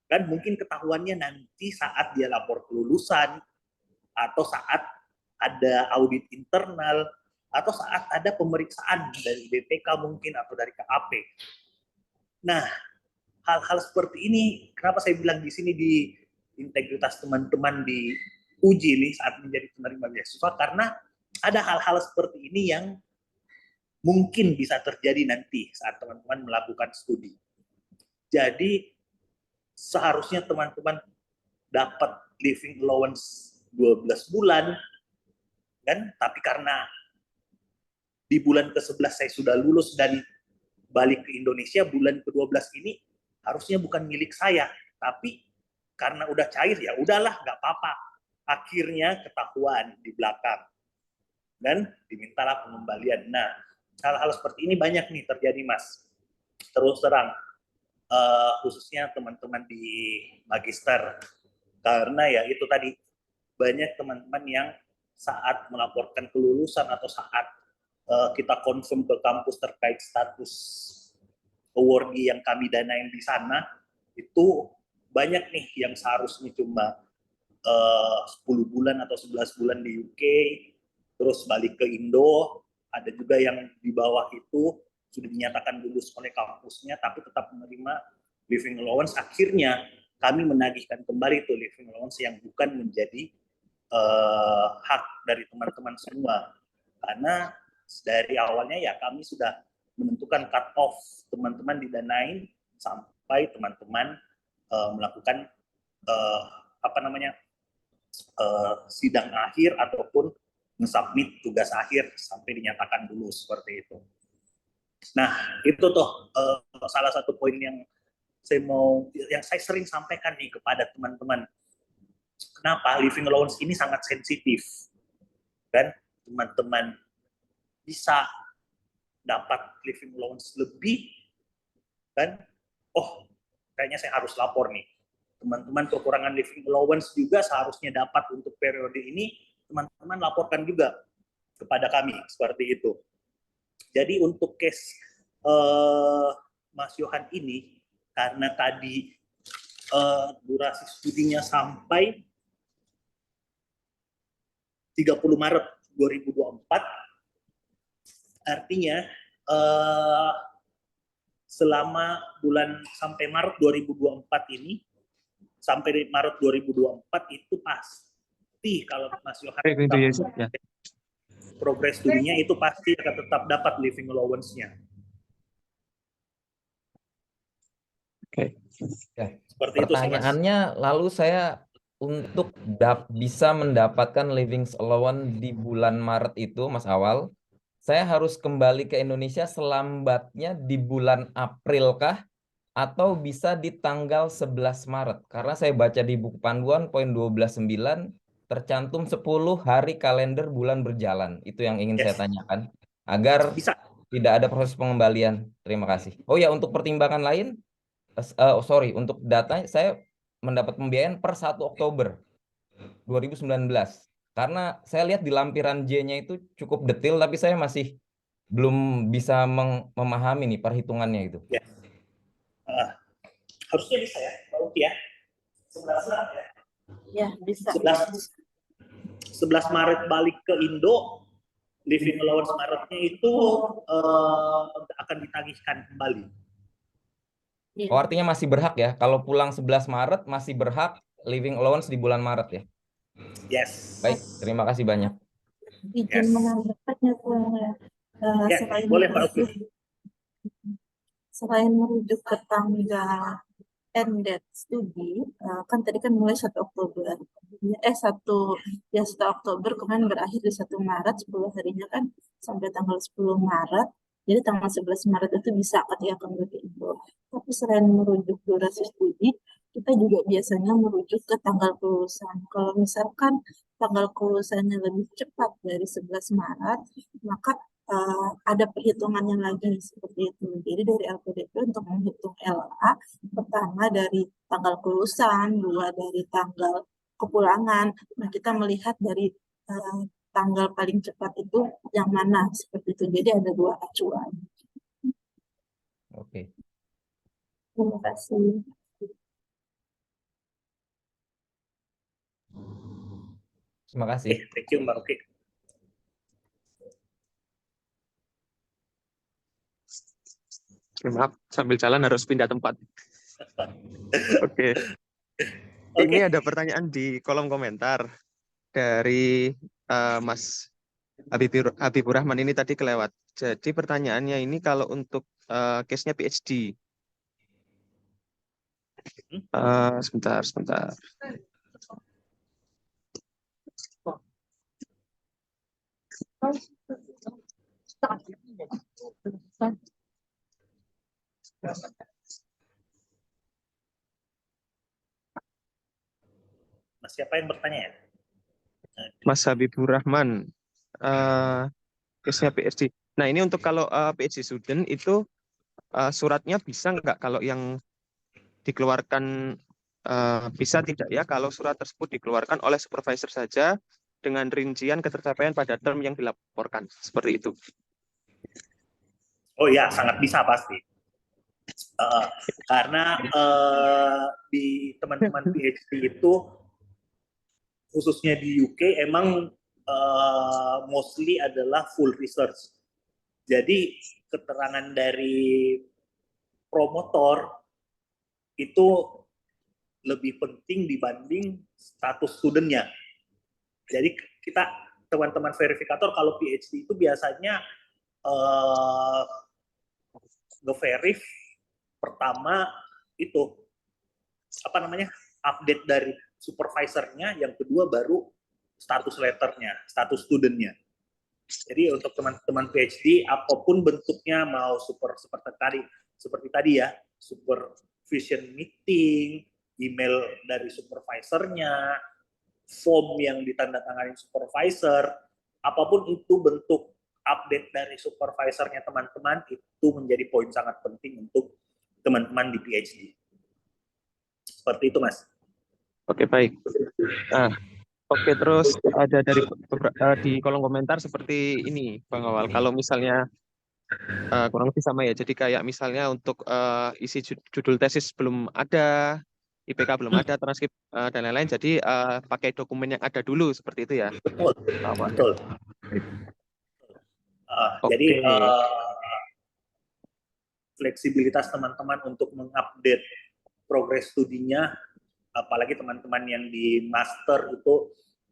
Dan mungkin ketahuannya nanti saat dia lapor kelulusan, atau saat ada audit internal, atau saat ada pemeriksaan dari BPK mungkin, atau dari KAP. Nah, hal-hal seperti ini, kenapa saya bilang di sini di integritas teman-teman diuji nih saat menjadi penerima beasiswa, karena ada hal-hal seperti ini yang mungkin bisa terjadi nanti saat teman-teman melakukan studi. Jadi seharusnya teman-teman dapat living allowance 12 bulan, kan? Tapi karena di bulan ke-11 saya sudah lulus dan balik ke Indonesia, bulan ke-12 ini harusnya bukan milik saya, tapi karena udah cair ya udahlah, nggak apa-apa. Akhirnya ketahuan di belakang dan dimintalah pengembalian. Nah, hal-hal seperti ini banyak nih terjadi Mas. Terus terang, khususnya teman-teman di magister, karena ya itu tadi banyak teman-teman yang saat melaporkan kelulusan atau saat kita confirm ke kampus terkait status awardee yang kami danain di sana, itu banyak nih yang seharusnya cuma 10 bulan atau 11 bulan di UK, terus balik ke Indo. Ada juga yang di bawah itu sudah dinyatakan lulus oleh kampusnya, tapi tetap menerima living allowance. Akhirnya kami menagihkan kembali itu living allowance yang bukan menjadi hak dari teman-teman semua. Karena dari awalnya ya kami sudah menentukan cut off teman-teman didanain sampai teman-teman melakukan sidang akhir ataupun nge-submit tugas akhir sampai dinyatakan lulus, seperti itu. Nah, itu tuh salah satu poin yang saya sering sampaikan nih kepada teman-teman. Kenapa living allowance ini sangat sensitif, dan teman-teman bisa dapat living allowance lebih, dan kayaknya saya harus lapor nih. Teman-teman kekurangan living allowance juga seharusnya dapat untuk periode ini, teman-teman laporkan juga kepada kami, seperti itu. Jadi untuk case Mas Johan ini, karena tadi durasi studinya sampai 30 Maret 2024, artinya selama bulan sampai Maret 2024 ini, sampai Maret 2024 itu pasti kalau Mas Yohan Itu ya, ya. progres studinya itu pasti akan tetap dapat living allowance-nya. Oke. Ya, Seperti itu sih, Mas. pertanyaannya lalu saya untuk bisa mendapatkan living allowance di bulan Maret itu, Mas Awal, saya harus kembali ke Indonesia selambatnya di bulan April kah? Atau bisa di tanggal 11 Maret? Karena saya baca di buku panduan poin 12.9 tercantum 10 hari kalender bulan berjalan. Itu yang ingin saya tanyakan. Agar tidak ada proses pengembalian. Terima kasih. Oh ya, untuk pertimbangan lain, untuk data saya mendapat pembiayaan per 1 Oktober 2019. Karena saya lihat di lampiran J-nya itu cukup detail, tapi saya masih belum bisa memahami nih perhitungannya itu. Ya. Harusnya bisa ya, Mbak Uki ya. 11 Maret ya. Ya, bisa. 11 Maret balik ke Indo, living allowance Maretnya itu akan ditagihkan kembali. Oh, artinya masih berhak ya? Kalau pulang 11 Maret masih berhak living allowance di bulan Maret ya? Yes. Baik, terima kasih banyak. Izin menambahkannya, Ya, boleh Pak Uki. Selain merujuk ke tanggal end date studi, kan tadi kan mulai 1 Oktober. 1 Oktober kemudian berakhir di 1 Maret, 10 harinya kan sampai tanggal 10 Maret. Jadi tanggal 11 Maret itu bisa ketika kembali ke Indo. Tapi selain merujuk durasi studi, kita juga biasanya merujuk ke tanggal kelulusan. Kalau misalkan tanggal kelulusannya lebih cepat dari 11 Maret, maka ada perhitungannya lagi seperti itu. Jadi dari LPDP untuk menghitung LA, pertama dari tanggal kelulusan, 2 dari tanggal kepulangan. Nah, kita melihat dari tanggal paling cepat itu yang mana seperti itu. Jadi ada 2 acuan. Oke. Terima kasih. Terima kasih. Thank you Mbak Uki. Maaf, sambil jalan harus pindah tempat. Oke. Ini ada pertanyaan di kolom komentar dari Mas Habibur Rahman, ini tadi kelewat. Jadi pertanyaannya ini kalau untuk case-nya PhD. Sebentar. Mas, siapa yang bertanya ya? Mas Habibur Rahman, case-nya PhD. Nah, ini untuk kalau PhD student itu suratnya bisa nggak kalau yang dikeluarkan bisa tidak ya kalau surat tersebut dikeluarkan oleh supervisor saja dengan rincian ketercapaian pada term yang dilaporkan, seperti itu. Oh ya, sangat bisa pasti. Karena di teman-teman PhD itu, khususnya di UK, emang mostly adalah full research. Jadi keterangan dari promotor itu lebih penting dibanding status studentnya. Jadi kita teman-teman verifikator kalau PhD itu biasanya nge-verif pertama itu update dari supervisornya, yang kedua baru status letternya, status studentnya. Jadi untuk teman-teman PhD apapun bentuknya, mau seperti tadi ya, supervision meeting, email dari supervisornya, form yang ditandatangani supervisor, apapun itu bentuk update dari supervisornya teman-teman, itu menjadi poin sangat penting untuk teman-teman di PhD. Seperti itu, Mas. Oke, baik. Oke, terus ada di kolom komentar seperti ini, Bang Awal. Kalau misalnya kurang lebih sama ya, jadi kayak misalnya untuk isi judul tesis belum ada, IPK belum ada, transkrip dan lain-lain, jadi pakai dokumen yang ada dulu, seperti itu ya. Betul. Jadi fleksibilitas teman-teman untuk mengupdate progres studinya apalagi teman-teman yang di master itu,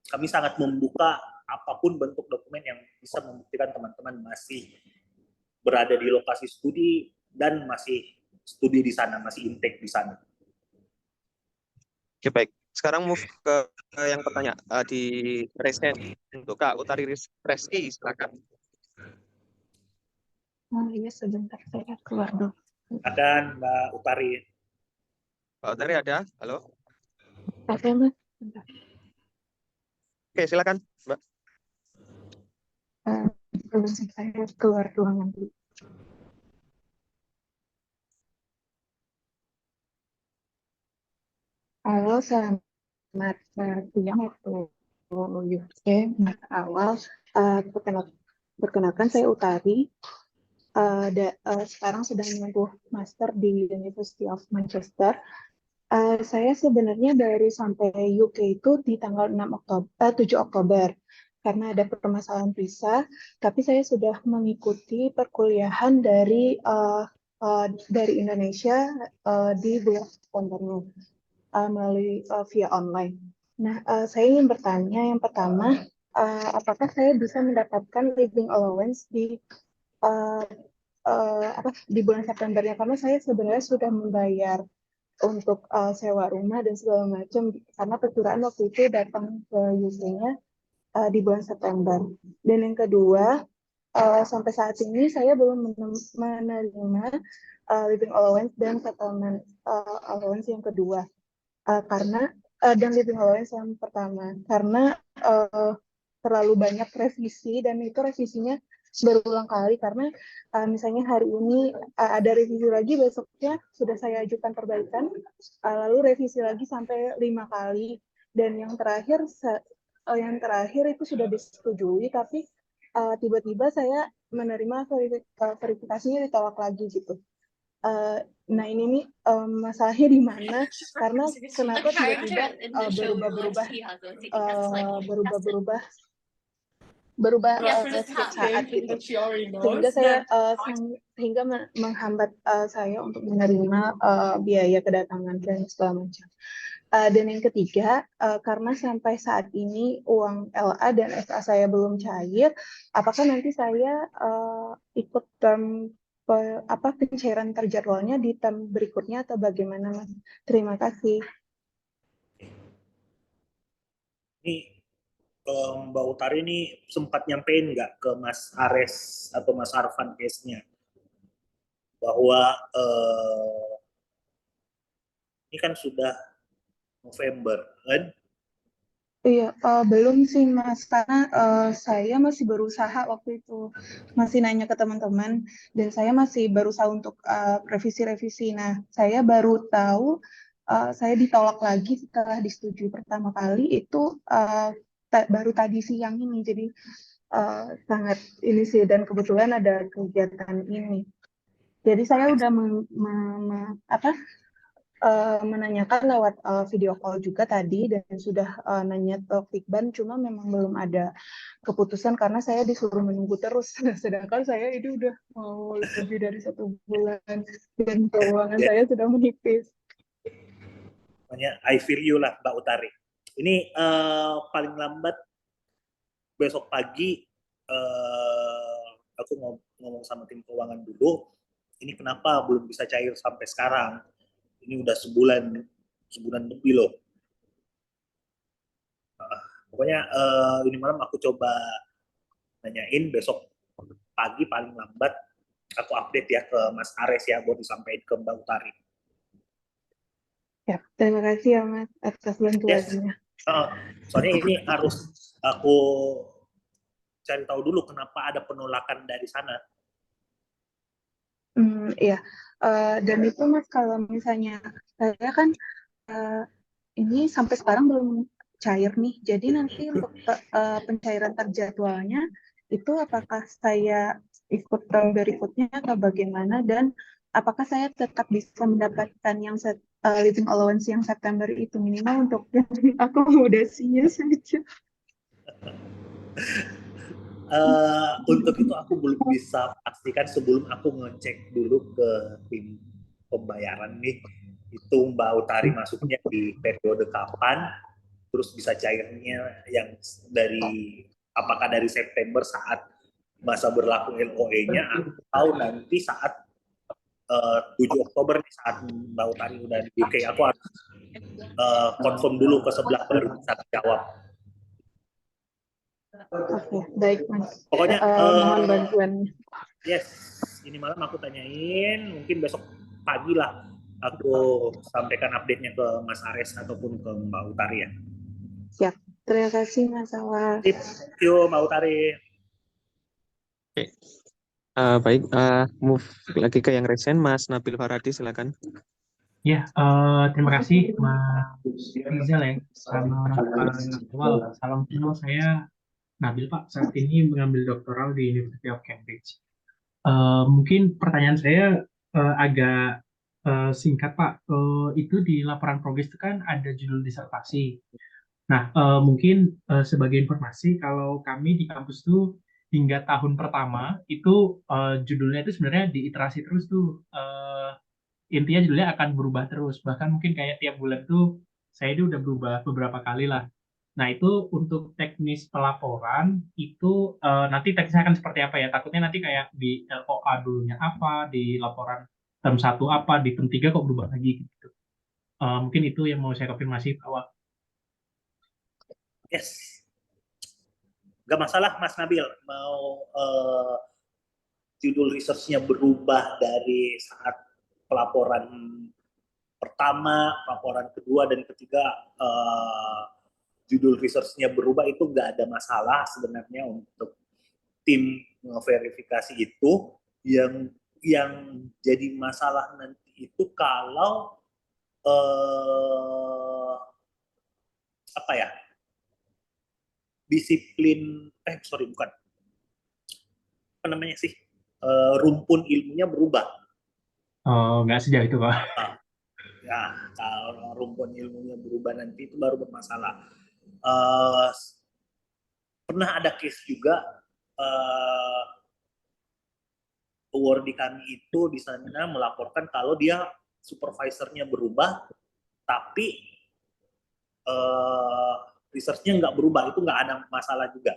kami sangat membuka apapun bentuk dokumen yang bisa membuktikan teman-teman masih berada di lokasi studi dan masih studi di sana, masih intake di sana. Oke, baik. Sekarang move ke yang pertanyaan di raise-nya untuk Kak Utari Reski, silakan. Oh iya, sebentar saya keluar dulu. Akan Mbak Utari. Mbak Utari ada? Halo? Ada Mas? Bentar. Oke, silakan, Mbak. Belum saya keluar ruangan dulu. Halo, selamat siang waktu UK. Awal, perkenalkan saya Utari. Sekarang sedang menempuh master di University of Manchester. Saya sebenarnya baru sampai UK itu di tanggal 7 Oktober karena ada permasalahan visa, tapi saya sudah mengikuti perkuliahan dari Indonesia di bulan September melalui via online. Nah, saya ingin bertanya yang pertama, apakah saya bisa mendapatkan living allowance di bulan Septembernya, karena saya sebenarnya sudah membayar untuk sewa rumah dan segala macam karena perkiraan waktu itu datang ke UK-nya di bulan September. Dan yang kedua, sampai saat ini saya belum menerima living allowance dan settlement allowance yang kedua karena dan living allowance yang pertama karena terlalu banyak revisi dan itu revisinya berulang kali karena misalnya hari ini ada revisi lagi, besoknya sudah saya ajukan perbaikan, lalu revisi lagi sampai 5 kali, dan yang terakhir itu sudah disetujui tapi tiba-tiba saya menerima verifikasinya ditolak lagi gitu. Nah ini nih masalahnya di mana, karena kenapa tiba-tiba berubah setiap saat gitu, sehingga menghambat saya untuk menerima biaya kedatangan dan segala macam. Dan yang ketiga, karena sampai saat ini uang LA dan FA saya belum cair, apakah nanti saya ikut term pencairan terjadwalnya di term berikutnya atau bagaimana, Mas? Terima kasih. Ini Mbak Utari ini sempat nyampein nggak ke Mas Ares atau Mas Arfan case-nya bahwa ini kan sudah November kan? Iya, belum sih Mas, karena saya masih berusaha waktu itu, masih nanya ke teman-teman, dan saya masih berusaha untuk revisi-revisi. Nah, saya baru tahu saya ditolak lagi setelah disetujui pertama kali itu baru tadi siang ini, jadi sangat ini sih, dan kebetulan ada kegiatan ini. Jadi saya udah menanyakan lewat video call juga tadi dan sudah nanya ke Fikban, cuma memang belum ada keputusan karena saya disuruh menunggu terus. Sedangkan saya ini udah mau lebih dari 1 bulan dan keuangan saya sudah menipis. Makanya I feel you lah Mbak Utari. Ini paling lambat besok pagi aku ngomong sama tim keuangan dulu. Ini kenapa belum bisa cair sampai sekarang? Ini udah sebulan lebih loh. Pokoknya ini malam aku coba nanyain, besok pagi paling lambat aku update ya ke Mas Ares ya, buat disampaikan ke Mbak Utari. Ya, terima kasih ya Mas atas bantuannya. Soalnya ini harus aku cari tahu dulu kenapa ada penolakan dari sana. Iya, dan itu Mas, kalau misalnya saya kan ini sampai sekarang belum cair nih, jadi nanti untuk pencairan terjadwalnya itu apakah saya ikut term berikutnya atau bagaimana, dan apakah saya tetap bisa mendapatkan yang living allowance yang September itu minimal untuk yang akomodasinya saja. Untuk itu aku belum bisa pastikan sebelum aku ngecek dulu ke tim pembayaran nih. Itu Mbak Utari masuknya di periode kapan, terus bisa cairnya yang dari apakah dari September saat masa berlaku LOE-nya atau nanti saat 7 Oktober nih, saat Mbak Utari udah di UK. Aku harus confirm dulu ke sebelah baru bisa jawab. Oke, baik Mas. Pokoknya Mohon bantuannya. yes, ini malam aku tanyain, mungkin besok pagi lah aku sampaikan update-nya ke Mas Ares ataupun ke Mbak Utari ya. Siap. Terima kasih Mas Awal. Thank you Mbak Utari. Oke. Baik, move lagi ke yang resen, Mas Nabil Faradi, silakan. Ya, terima kasih Mas Rizal ya. Salam kenal, saya Nabil Pak. Saat ini mengambil doktoral di University of Cambridge. Mungkin pertanyaan saya agak singkat Pak. Itu di laporan progres itu kan ada judul disertasi. Nah, mungkin sebagai informasi, kalau kami di kampus itu hingga tahun pertama itu judulnya itu sebenarnya diiterasi terus tuh. Intinya judulnya akan berubah terus. Bahkan mungkin kayak tiap bulan tuh saya itu udah berubah beberapa kali lah. Nah, itu untuk teknis pelaporan itu nanti teknisnya akan seperti apa ya? Takutnya nanti kayak di LOA dulunya apa, di laporan term 1 apa, di term 3 kok berubah lagi gitu. Mungkin itu yang mau saya konfirmasi awal. Yes. Gak masalah Mas Nabil mau judul research-nya berubah dari saat pelaporan pertama, pelaporan kedua dan ketiga judul research-nya berubah, itu nggak ada masalah sebenarnya untuk tim verifikasi itu. Yang jadi masalah nanti itu kalau apa ya, disiplin apa namanya sih, rumpun ilmunya berubah. Oh, nggak sejauh itu Pak. Ya, kalau rumpun ilmunya berubah nanti itu baru bermasalah. Pernah ada case juga awardee kami itu di sana melaporkan kalau dia supervisornya berubah, tapi research-nya nggak berubah, itu nggak ada masalah juga.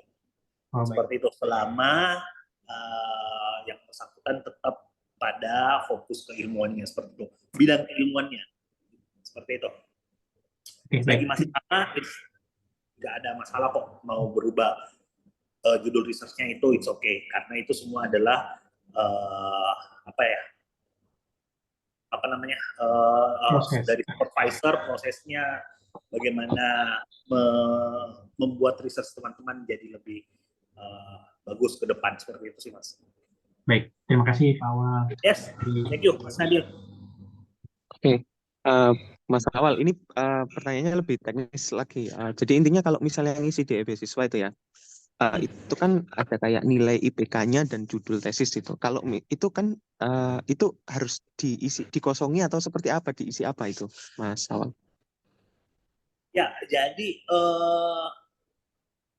Seperti itu, selama yang bersangkutan tetap pada fokus keilmuannya, seperti itu, bidang keilmuannya, seperti itu. Lagi masih sama, nggak ada masalah kok mau berubah judul research-nya, itu it's okay, karena itu semua adalah dari supervisor, prosesnya bagaimana membuat research teman-teman jadi lebih bagus ke depan, seperti itu sih Mas. Baik, terima kasih Pak Awal. Yes, thank you Mas Nabil. Oke, Mas Awal, ini pertanyaannya lebih teknis lagi. Jadi intinya kalau misalnya ngisi di beasiswa itu ya, itu kan ada kayak nilai IPK-nya dan judul tesis itu. Kalau itu kan itu harus diisi, dikosongi atau seperti apa, diisi apa itu, Mas Awal? Ya, jadi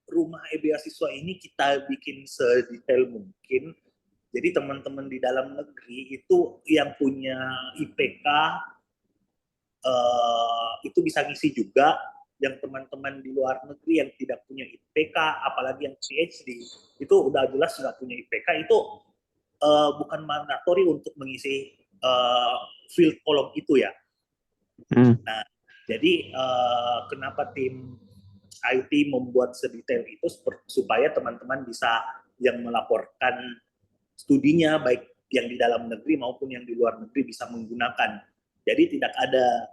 rumah beasiswa ini kita bikin sedetail mungkin. Jadi teman-teman di dalam negeri itu yang punya IPK itu bisa ngisi juga. Yang teman-teman di luar negeri yang tidak punya IPK, apalagi yang PhD, itu udah jelas nggak punya IPK, itu bukan mandatori untuk mengisi field kolom itu ya. Nah, jadi kenapa tim IT membuat sedetail itu supaya teman-teman bisa yang melaporkan studinya, baik yang di dalam negeri maupun yang di luar negeri, bisa menggunakan. Jadi tidak ada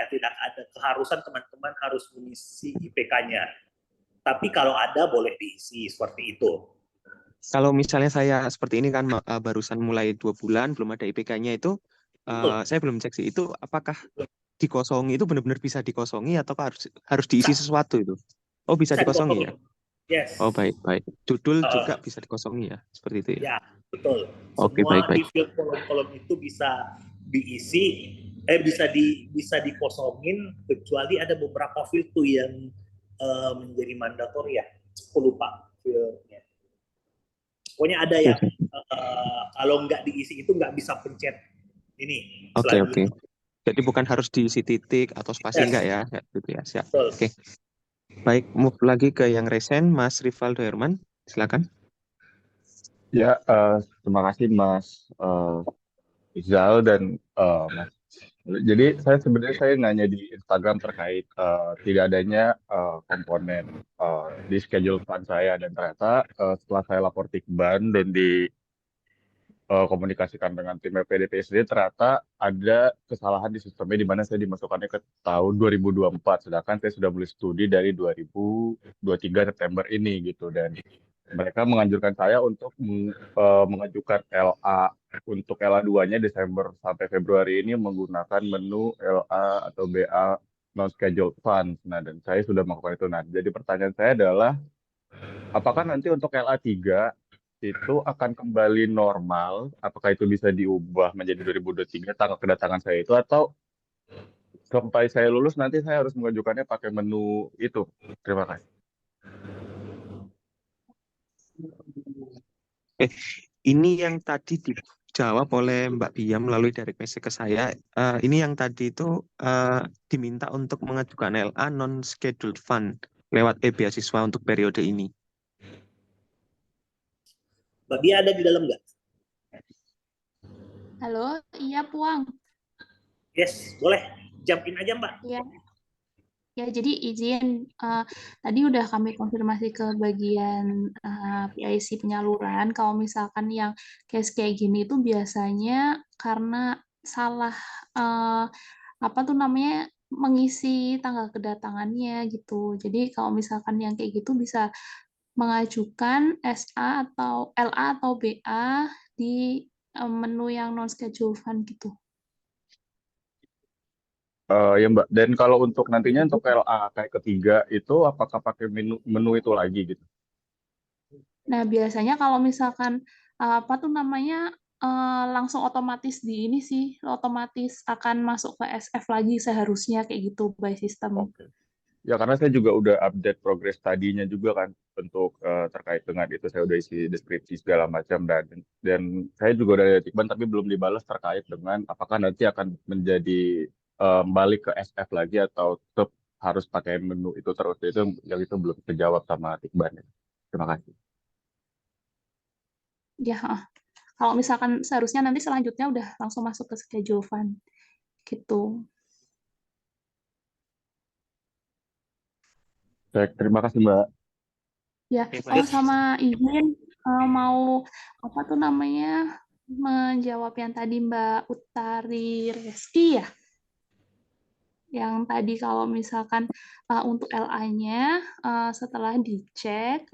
tidak ada keharusan teman-teman harus mengisi IPK-nya. Tapi kalau ada boleh diisi seperti itu. Kalau misalnya saya seperti ini kan barusan mulai 2 bulan belum ada IPK-nya itu, saya belum cek sih itu apakah dikosongi, itu benar-benar bisa dikosongi atau harus diisi sesuatu itu? Oh, bisa dikosongi ya? Yes. Oh, baik. Judul juga bisa dikosongi ya, seperti itu ya? Ya, betul. Oke, Semua baik. di field kolom-kolom itu bisa diisi, bisa dikosongin, kecuali ada beberapa field tuh yang menjadi mandatori ya. Aku lupa fieldnya. Pokoknya ada yang kalau nggak diisi itu nggak bisa pencet ini Oke, selanjutnya. Jadi bukan harus diisi titik atau spasi Yes, enggak ya? Kayak gitu ya, siap. betul. Oke. Baik, move lagi ke yang resen, Mas Rivaldo Herman, silakan. Ya, terima kasih Mas Izal dan Mas. Jadi saya nanya di Instagram terkait tidak adanya komponen di schedule fund saya, dan ternyata setelah saya lapor Tikban dan komunikasikan dengan tim PDPSD, ternyata ada kesalahan di sistemnya di mana saya dimasukkannya ke tahun 2024, sedangkan saya sudah mulai studi dari 2023 September ini gitu, dan mereka menganjurkan saya untuk mengajukan LA untuk LA2-nya Desember sampai Februari ini menggunakan menu LA atau BA non scheduled funds. Nah, dan saya sudah melakukan itu. Nah, jadi pertanyaan saya adalah apakah nanti untuk LA3 itu akan kembali normal? Apakah itu bisa diubah menjadi 2023 tanggal kedatangan saya itu, atau sampai saya lulus nanti saya harus mengajukannya pakai menu itu? Terima kasih. Ini yang tadi dijawab oleh Mbak Bia melalui direct message ke saya. Ini yang tadi itu diminta untuk mengajukan LA non scheduled fund lewat beasiswa untuk periode ini. Mbak Bia ada di dalam nggak? Halo, iya Puang. Yes, boleh. Jump in aja Mbak. Ya, ya jadi izin tadi udah kami konfirmasi ke bagian PIC penyaluran. Kalau misalkan yang case kayak gini itu biasanya karena salah apa tuh namanya mengisi tanggal kedatangannya gitu. Jadi kalau misalkan yang kayak gitu bisa mengajukan SA atau LA atau BA di menu yang non schedule fund gitu. Ya Mbak, dan kalau untuk nantinya untuk LA kayak ketiga itu apakah pakai menu itu lagi gitu? Nah, biasanya kalau misalkan apa tuh namanya langsung otomatis di ini sih, otomatis akan masuk ke SF lagi seharusnya kayak gitu by system. Oke. Ya karena saya juga udah update progress tadinya juga kan untuk terkait dengan itu, saya udah isi deskripsi segala macam, dan saya juga udah lihat Iqbal tapi belum dibalas terkait dengan apakah nanti akan menjadi balik ke SF lagi atau tetap harus pakai menu itu terus. Itu belum terjawab sama Iqbal. Terima kasih. Ya, kalau misalkan seharusnya nanti selanjutnya udah langsung masuk ke schedule fund gitu. Baik, terima kasih Mbak. Ya, oh sama izin mau apa tuh namanya menjawab yang tadi Mbak Utari Reski ya, yang tadi kalau misalkan untuk LA-nya setelah dicek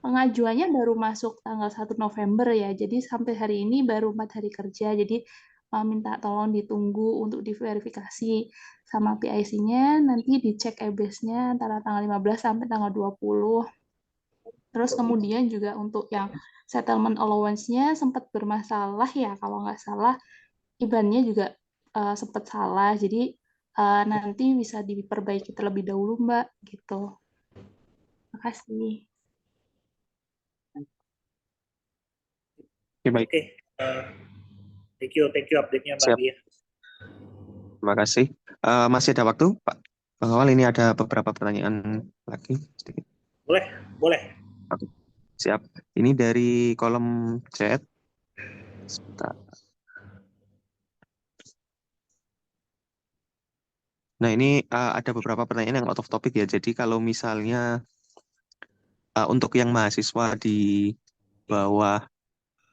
pengajuannya baru masuk tanggal 1 November ya, jadi sampai hari ini baru 4 hari kerja, jadi minta tolong ditunggu untuk diverifikasi sama PIC-nya, nanti dicek EBS-nya antara tanggal 15 sampai tanggal 20. Terus kemudian juga untuk yang settlement allowance-nya sempat bermasalah ya, kalau nggak salah IBAN-nya juga sempat salah, jadi nanti bisa diperbaiki terlebih dahulu Mbak, gitu. Makasih. Oke, baik. Oke, thank you update-nya Mbak Siap. Bia. Terima kasih. Masih ada waktu, Pak Bang Awal? Ini ada beberapa pertanyaan lagi sedikit. Boleh. Oke. Siap. Ini dari kolom chat. Sebentar. Nah, ini ada beberapa pertanyaan yang out of topic ya. Jadi kalau misalnya untuk yang mahasiswa di bawah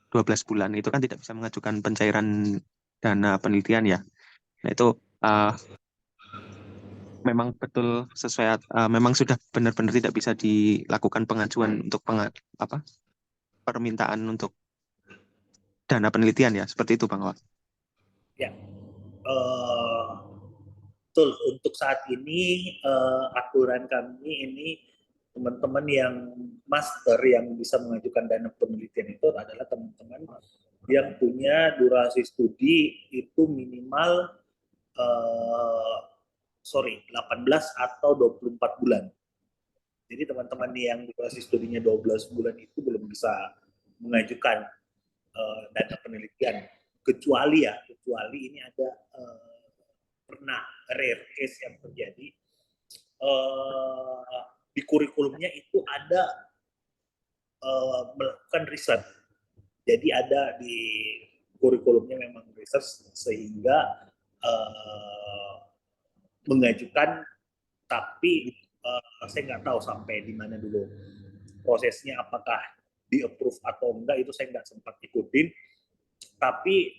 12 bulan itu kan tidak bisa mengajukan pencairan dana penelitian ya. Nah, itu memang betul sesuai, memang sudah benar-benar tidak bisa dilakukan pengajuan untuk permintaan untuk dana penelitian ya, seperti itu Bang Awal. Ya, betul. Untuk saat ini aturan kami ini teman-teman yang master yang bisa mengajukan dana penelitian itu adalah teman-teman yang punya durasi studi itu minimal 18 atau 24 bulan. Jadi teman-teman yang durasi studinya 12 bulan itu belum bisa mengajukan dana penelitian. kecuali ini ada pernah rare case yang terjadi di kurikulumnya itu ada melakukan riset. Jadi ada di kurikulumnya memang riset sehingga mengajukan, tapi saya nggak tahu sampai di mana dulu prosesnya, apakah di approve atau enggak itu saya nggak sempat ikutin. Tapi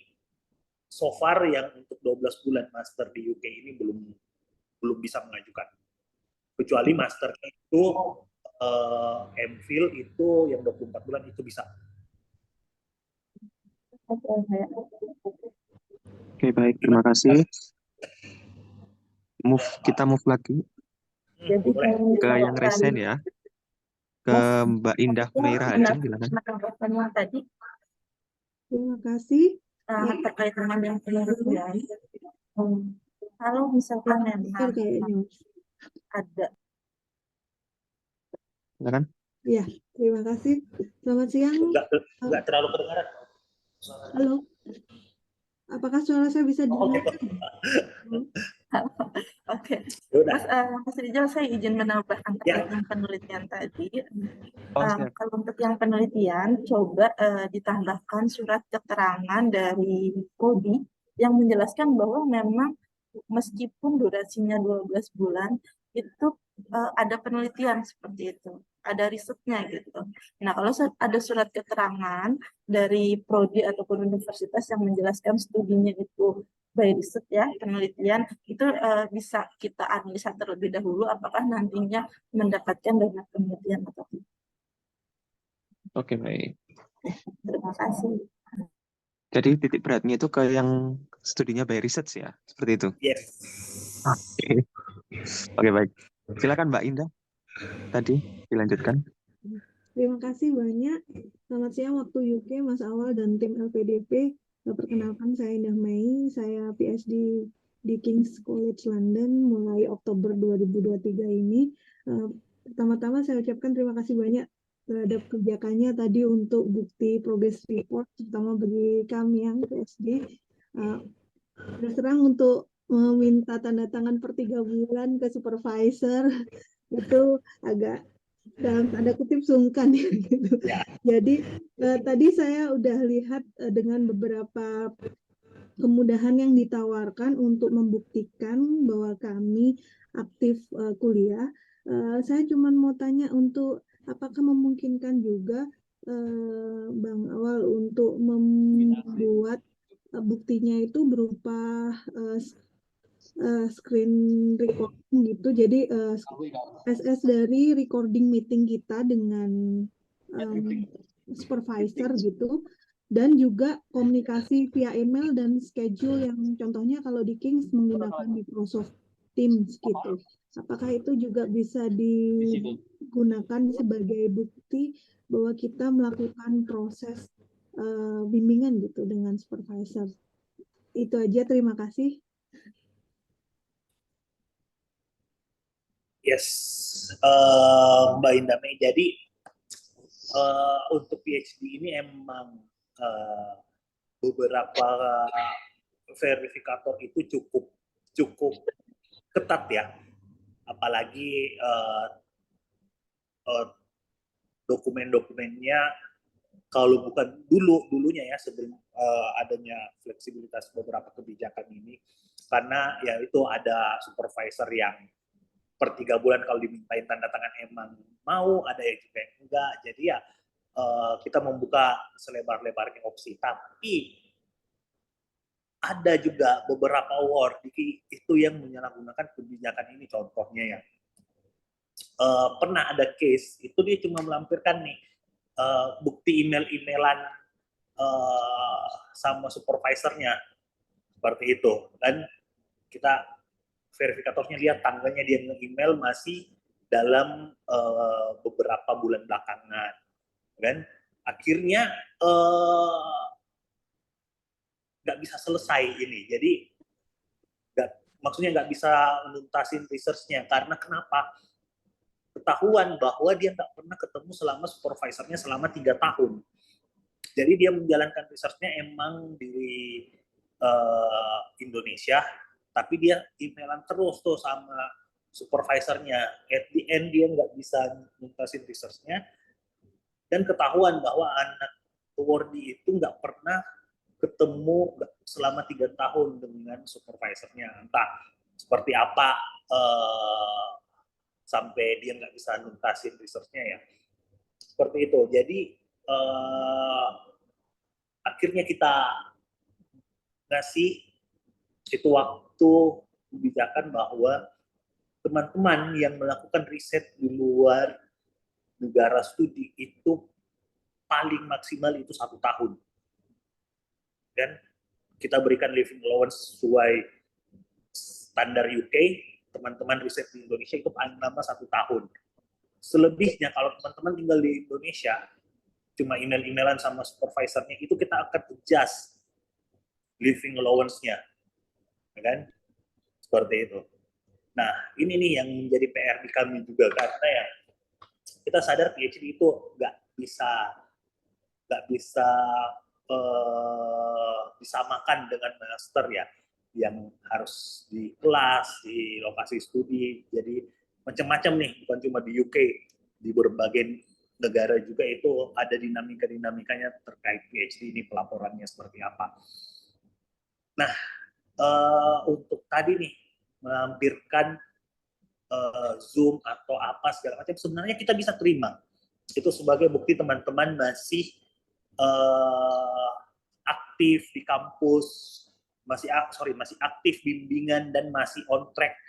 so far yang untuk 12 bulan master di UK ini belum bisa mengajukan. Kecuali master itu MPhil itu yang 24 bulan itu bisa. Oke, baik, terima kasih. Kita move lagi ke yang recent ya. Ke Mbak Indah Meira aja, silakan. Tadi Terima kasih. terkait dengan yang penelitian, kalau misalkan memang ada. Silakan. Ya, terima kasih. Selamat siang. Nggak terlalu kedengaran. Halo. Apakah suara saya bisa didengar? Oke. Mas Rizal, saya izin menambahkan terkait dengan penelitian tadi. Kalau untuk yang penelitian, coba ditambahkan surat keterangan dari Prodi yang menjelaskan bahwa memang meskipun durasinya 12 bulan, itu ada penelitian seperti itu, ada risetnya gitu. Nah, kalau ada surat keterangan dari Prodi ataupun universitas yang menjelaskan studinya itu by riset ya, penelitian, itu bisa kita analisa terlebih dahulu apakah nantinya mendapatkan dana penelitian atau tidak. Oke, baik. Terima kasih. Jadi titik beratnya itu ke yang studinya by research ya, seperti itu? Yes. Oke, baik. Silakan Mbak Indah. Tadi dilanjutkan. Terima kasih banyak. Selamat siang waktu UK, Mas Awal dan tim LPDP. Perkenalkan, saya Indah Mei. Saya PhD di King's College London mulai Oktober 2023 ini. Pertama-tama saya ucapkan terima kasih banyak terhadap kerjakannya tadi untuk bukti progress report, terutama bagi kami yang PhD. Terus terang untuk meminta tanda tangan per 3 bulan ke supervisor itu agak dalam tanda kutip sungkan ya, gitu. Jadi tadi saya udah lihat dengan beberapa kemudahan yang ditawarkan untuk membuktikan bahwa kami aktif kuliah. Saya cuma mau tanya untuk apakah memungkinkan juga Bang Awal untuk membuat buktinya itu berupa screen recording gitu. Jadi SS dari recording meeting kita dengan supervisor gitu. Dan juga komunikasi via email dan schedule yang contohnya kalau di King's menggunakan Microsoft Teams gitu. Apakah itu juga bisa digunakan sebagai bukti bahwa kita melakukan proses bimbingan gitu dengan supervisor? Itu aja, terima kasih. Yes, Mbak Indah Mei. Jadi untuk PhD ini emang beberapa verifikator itu cukup ketat ya, apalagi dokumen-dokumennya kalau bukan dulunya ya sebelum adanya fleksibilitas beberapa kebijakan ini, karena ya itu ada supervisor yang per 3 bulan kalau dimintain tanda tangan emang mau, ada yang juga yang enggak. Jadi ya kita membuka selebar-lebarnya opsi. Tapi ada juga beberapa award itu yang menyalahgunakan kebijakan ini. Contohnya ya, pernah ada case, itu dia cuma melampirkan nih bukti email-emailan sama supervisornya. Seperti itu. Dan kita verifikatornya lihat tanggalnya dia nge-email masih dalam beberapa bulan belakangan, kan? Akhirnya nggak bisa selesai ini, jadi maksudnya nggak bisa menuntasin research-nya karena kenapa? Ketahuan bahwa dia nggak pernah ketemu selama supervisornya selama 3 tahun. Jadi dia menjalankan research-nya emang di Indonesia, tapi dia emailan terus tuh sama supervisornya. At the end dia nggak bisa nuntasin research-nya, dan ketahuan bahwa anak awardee itu nggak pernah ketemu selama 3 tahun dengan supervisornya. Entah seperti apa sampai dia nggak bisa nuntasin research-nya ya. Seperti itu. Jadi akhirnya kita ngasih itu waktu kebijakan bahwa teman-teman yang melakukan riset di luar negara studi itu paling maksimal itu 1 tahun. Dan kita berikan living allowance sesuai standar UK, teman-teman riset di Indonesia itu paling lama 1 tahun. Selebihnya kalau teman-teman tinggal di Indonesia, cuma email-emailan sama supervisornya, itu kita akan adjust living allowance-nya. Ya kan? Seperti itu. Nah, ini nih yang menjadi PR di kami juga, karena ya kita sadar PhD itu nggak bisa disamakan dengan master ya, yang harus di kelas, di lokasi studi. Jadi macam-macam nih, bukan cuma di UK, di berbagai negara juga itu ada dinamika-dinamikanya terkait PhD ini, pelaporannya seperti apa. Nah, untuk tadi nih melampirkan Zoom atau apa segala macam, sebenarnya kita bisa terima itu sebagai bukti teman-teman masih aktif di kampus, masih aktif bimbingan dan masih on track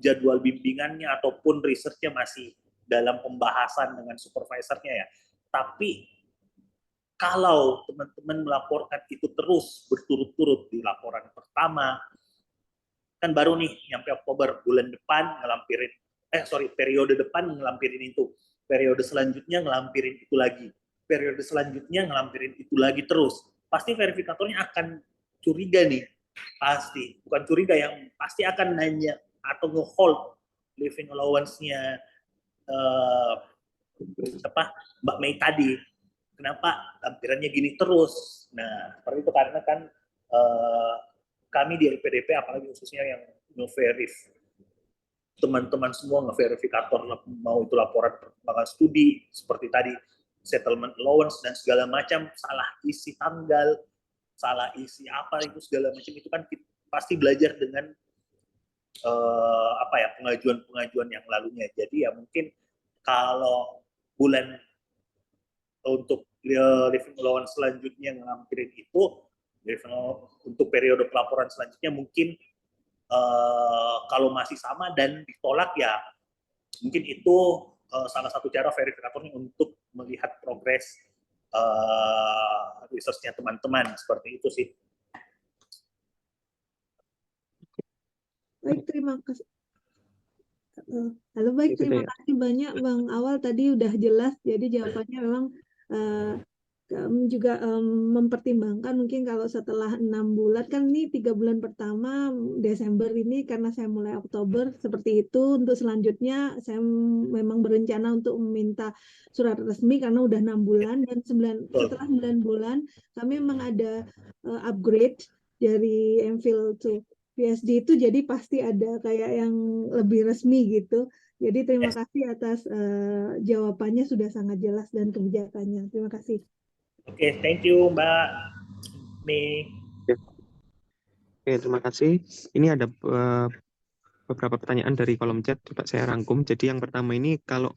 jadwal bimbingannya ataupun risetnya masih dalam pembahasan dengan supervisornya ya. Tapi kalau teman-teman melaporkan itu terus berturut-turut di laporan pertama, kan baru nih nyampe Oktober, bulan depan ngelampirin, periode depan ngelampirin itu, periode selanjutnya ngelampirin itu lagi, periode selanjutnya ngelampirin itu lagi terus. Pasti verifikatornya akan curiga nih, pasti. Bukan curiga, yang pasti akan nanya atau nge-hold living allowance-nya Mbak Mei tadi. Kenapa lampirannya gini terus? Nah, seperti itu karena kan kami di LPDP, apalagi khususnya yang nge-verif, teman-teman semua nge-verifikator, mau itu laporan perkembangan studi, seperti tadi, settlement allowance, dan segala macam, salah isi tanggal, salah isi apa, itu segala macam, itu kan pasti belajar dengan pengajuan-pengajuan yang lalunya. Jadi ya mungkin kalau bulan untuk living allowance selanjutnya ngelampirin itu, untuk periode pelaporan selanjutnya mungkin kalau masih sama dan ditolak ya mungkin itu salah satu cara verifikatornya untuk melihat progres research-nya teman-teman, seperti itu sih. Baik, terima kasih. Halo, baik, terima kasih banyak Bang Awal, tadi udah jelas, jadi jawabannya memang kami juga mempertimbangkan mungkin kalau setelah 6 bulan, kan ini 3 bulan pertama Desember ini, karena saya mulai Oktober seperti itu. Untuk selanjutnya saya memang berencana untuk meminta surat resmi karena udah 6 bulan, dan setelah 9 bulan kami memang ada upgrade dari MPhil to PhD itu, jadi pasti ada kayak yang lebih resmi gitu. Jadi terima kasih atas jawabannya, sudah sangat jelas, dan kebijakannya. Terima kasih. Oke, thank you Mbak Mei. Oke, terima kasih. Ini ada beberapa pertanyaan dari kolom chat, coba saya rangkum. Jadi yang pertama ini, kalau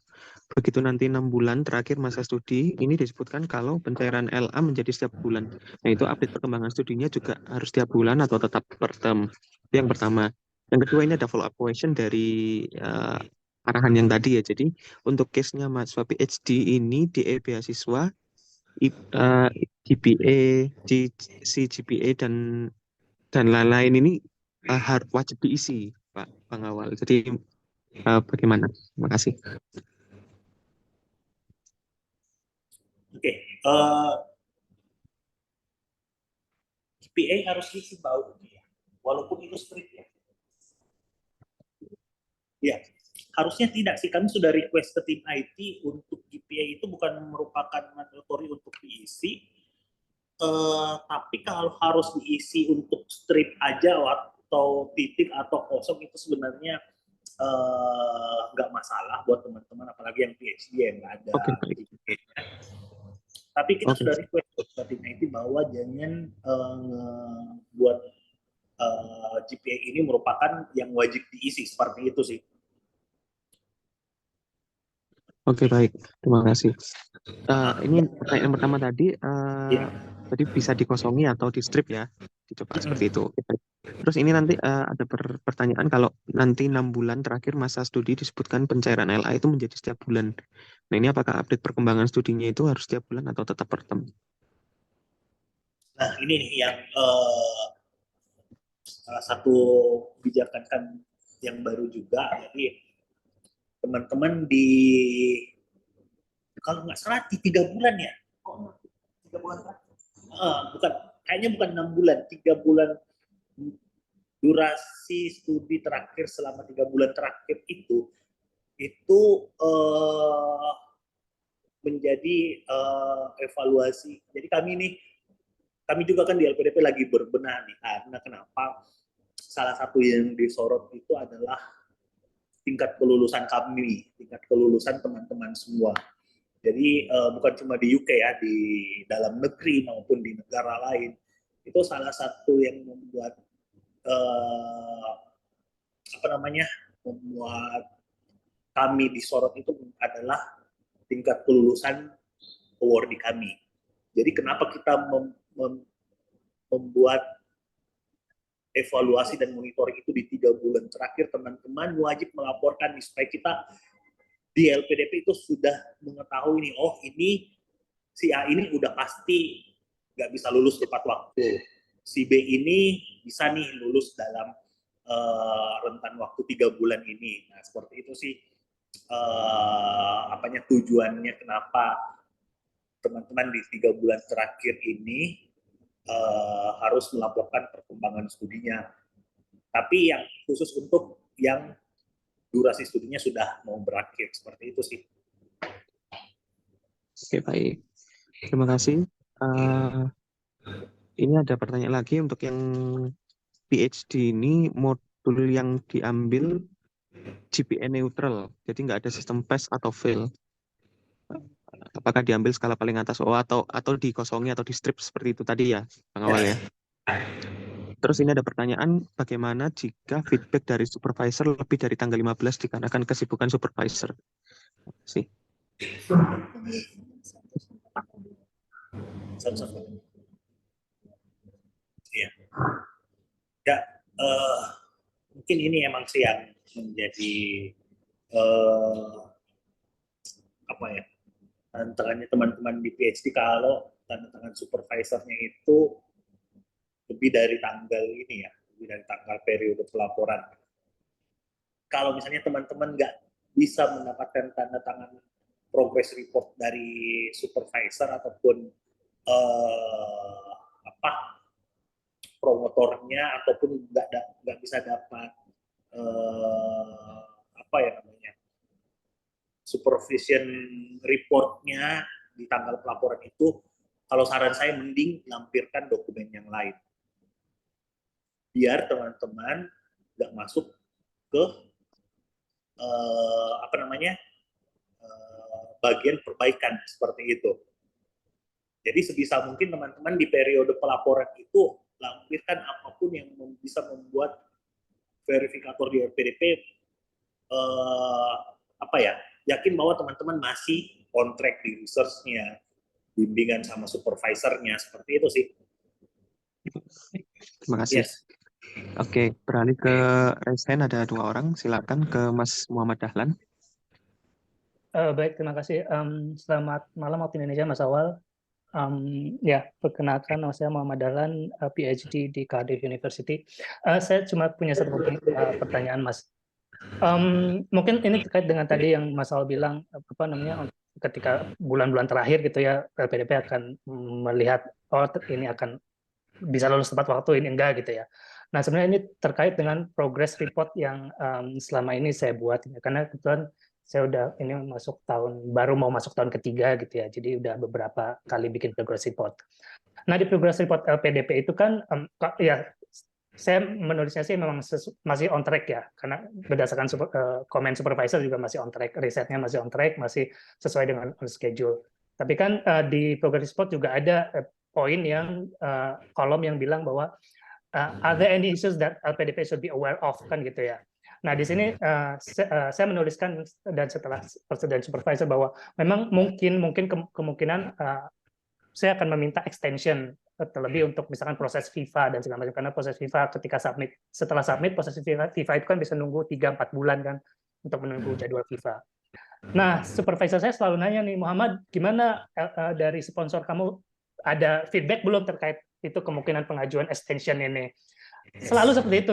begitu nanti 6 bulan terakhir masa studi, ini disebutkan kalau pencairan LA menjadi setiap bulan. Nah, itu update perkembangan studinya juga harus setiap bulan atau tetap per term? Yang pertama. Yang kedua, ini ada follow up question dari arahan yang tadi ya. Jadi untuk case-nya mahasiswa PhD ini di beasiswa, GPA, CGPA dan lain-lain ini harus wajib diisi, Pak Pengawal. Jadi bagaimana? Terima kasih. Oke, GPA harus diisi Mbak, walaupun itu strict ya. Ya, harusnya tidak sih, kami sudah request ke tim IT untuk GPA itu bukan merupakan mandatory untuk diisi, tapi kalau harus diisi untuk strip aja atau titik atau kosong itu sebenarnya nggak masalah buat teman-teman, apalagi yang PhD yang nggak ada GPA-nya. Tapi kita sudah request ke tim IT bahwa jangan buat GPA ini merupakan yang wajib diisi, seperti itu sih. Oke, baik. Terima kasih. Ini pertanyaan pertama tadi, tadi bisa dikosongi atau di strip ya, dicoba seperti itu. Terus ini nanti ada pertanyaan, kalau nanti 6 bulan terakhir masa studi disebutkan pencairan LA itu menjadi setiap bulan. Nah, ini apakah update perkembangan studinya itu harus setiap bulan atau tetap per term? Nah, ini nih yang salah satu kebijakan kan yang baru juga. Jadi teman-teman kalau nggak salah di 3 bulan ya, 3 bulan bukan, kayaknya bukan 6 bulan, 3 bulan durasi studi terakhir selama 3 bulan terakhir itu menjadi evaluasi. Jadi kami juga kan di LPDP lagi berbenah nih, karena kenapa salah satu yang disorot itu adalah tingkat kelulusan kami, tingkat kelulusan teman-teman semua. Jadi bukan cuma di UK ya, di dalam negeri maupun di negara lain. Itu salah satu yang membuat membuat kami disorot itu adalah tingkat kelulusan awardee kami. Jadi kenapa kita membuat evaluasi dan monitoring itu di 3 bulan terakhir, teman-teman wajib melaporkan supaya kita di LPDP itu sudah mengetahui nih, oh ini si A ini udah pasti nggak bisa lulus tepat waktu, si B ini bisa nih lulus dalam rentan waktu 3 bulan ini. Nah, seperti itu sih tujuannya kenapa teman-teman di 3 bulan terakhir ini harus melaporkan perkembangan studinya. Tapi yang khusus untuk yang durasi studinya sudah mau berakhir, seperti itu sih. Oke, baik. Terima kasih. Ini ada pertanyaan lagi untuk yang PhD ini, modul yang diambil GPA neutral, jadi nggak ada sistem pass atau fail. Apakah diambil skala paling atas atau dikosongi atau di strip seperti itu tadi ya, Bang Awal ya? Terus ini ada pertanyaan, bagaimana jika feedback dari supervisor lebih dari tanggal 15 dikarenakan kesibukan supervisor? Sih. Iya. Ya, mungkin ini emang sih yang menjadi tantangannya teman-teman di PhD kalau tanda tangan supervisornya itu lebih dari tanggal ini ya, lebih dari tanggal periode pelaporan. Kalau misalnya teman-teman nggak bisa mendapatkan tanda tangan progress report dari supervisor ataupun promotornya, ataupun nggak bisa dapat supervision reportnya di tanggal pelaporan itu, kalau saran saya mending lampirkan dokumen yang lain, biar teman-teman nggak masuk ke bagian perbaikan seperti itu. Jadi sebisa mungkin teman-teman di periode pelaporan itu lampirkan apapun yang bisa membuat verifikator di LPDP yakin bahwa teman-teman masih on track di research-nya, bimbingan sama supervisornya, seperti itu sih. Terima kasih. Yes. Oke, beralih ke raise hand, ada 2 orang, silakan ke Mas Muhammad Dahlan. Baik, terima kasih. Selamat malam waktu Indonesia, Mas Awal. Ya, perkenalkan nama saya Muhammad Dahlan, PhD di Cardiff University. Saya cuma punya satu pertanyaan, Mas. Mungkin ini terkait dengan tadi yang Mas Awal bilang, ketika bulan-bulan terakhir gitu ya, LPDP akan melihat, oh ini akan bisa lulus tepat waktu, ini enggak gitu ya. Nah, sebenarnya ini terkait dengan progress report yang selama ini saya buat, karena kebetulan saya udah ini baru mau masuk tahun ketiga gitu ya, jadi udah beberapa kali bikin progress report. Nah, di progress report LPDP itu kan ya saya menulisnya sih memang masih on track ya, karena berdasarkan komen supervisor juga masih on track, risetnya masih on track, masih sesuai dengan on schedule. Tapi kan di progress report juga ada poin yang kolom yang bilang bahwa are there any issues that LPDP should be aware of, kan gitu ya. Nah, di sini saya menuliskan dan setelah persetujuan supervisor bahwa memang mungkin kemungkinan saya akan meminta extension terlebih untuk misalkan proses FIFA dan segala macam, karena proses FIFA ketika setelah submit proses FIFA itu kan bisa nunggu 3-4 bulan kan untuk menunggu jadwal FIFA. Nah, supervisor saya selalu nanya nih, Muhammad, gimana dari sponsor kamu ada feedback belum terkait itu kemungkinan pengajuan extension ini? Selalu seperti itu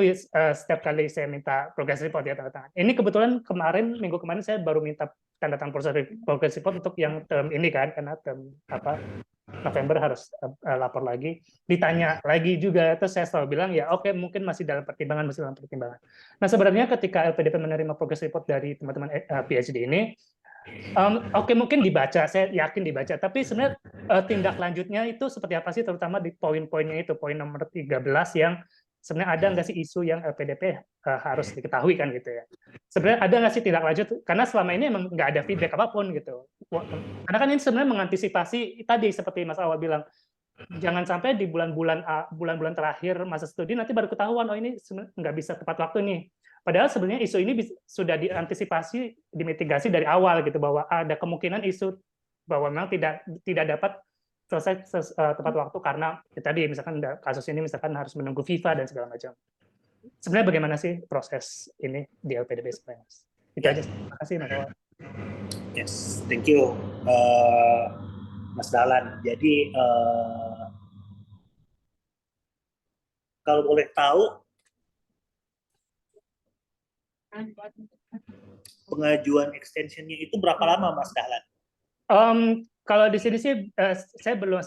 setiap kali saya minta progress report ya, tanda tangan. Ini kebetulan minggu kemarin saya baru minta tanda tangan progress report untuk yang term ini kan, karena term November harus lapor lagi. Ditanya lagi juga, terus saya selalu bilang ya oke, mungkin masih dalam pertimbangan. Nah, sebenarnya ketika LPDP menerima progress report dari teman-teman PhD ini, oke, mungkin dibaca, saya yakin dibaca, tapi sebenarnya tindak lanjutnya itu seperti apa sih, terutama di poin-poinnya itu, poin nomor 13 yang sebenarnya ada nggak sih isu yang LPDP harus diketahui kan gitu ya. Sebenarnya ada nggak sih tindak lanjut, karena selama ini emang nggak ada feedback apapun gitu. Karena kan ini sebenarnya mengantisipasi tadi seperti Mas Awal bilang, jangan sampai di bulan-bulan terakhir masa studi nanti baru ketahuan, oh ini nggak bisa tepat waktu nih. Padahal sebenarnya isu ini sudah diantisipasi, dimitigasi dari awal gitu, bahwa ada kemungkinan isu bahwa memang tidak dapat selesai tepat waktu karena tadi misalkan kasus ini misalkan harus menunggu FIFA dan segala macam. Sebenarnya bagaimana sih proses ini di LPDP sebenarnya, Mas? Itu aja. Terima kasih, Mas Awal. Yes, thank you, Mas Dahlan. Jadi kalau boleh tahu, pengajuan extensionnya itu berapa lama, Mas Dahlan? Kalau di sini sih saya belum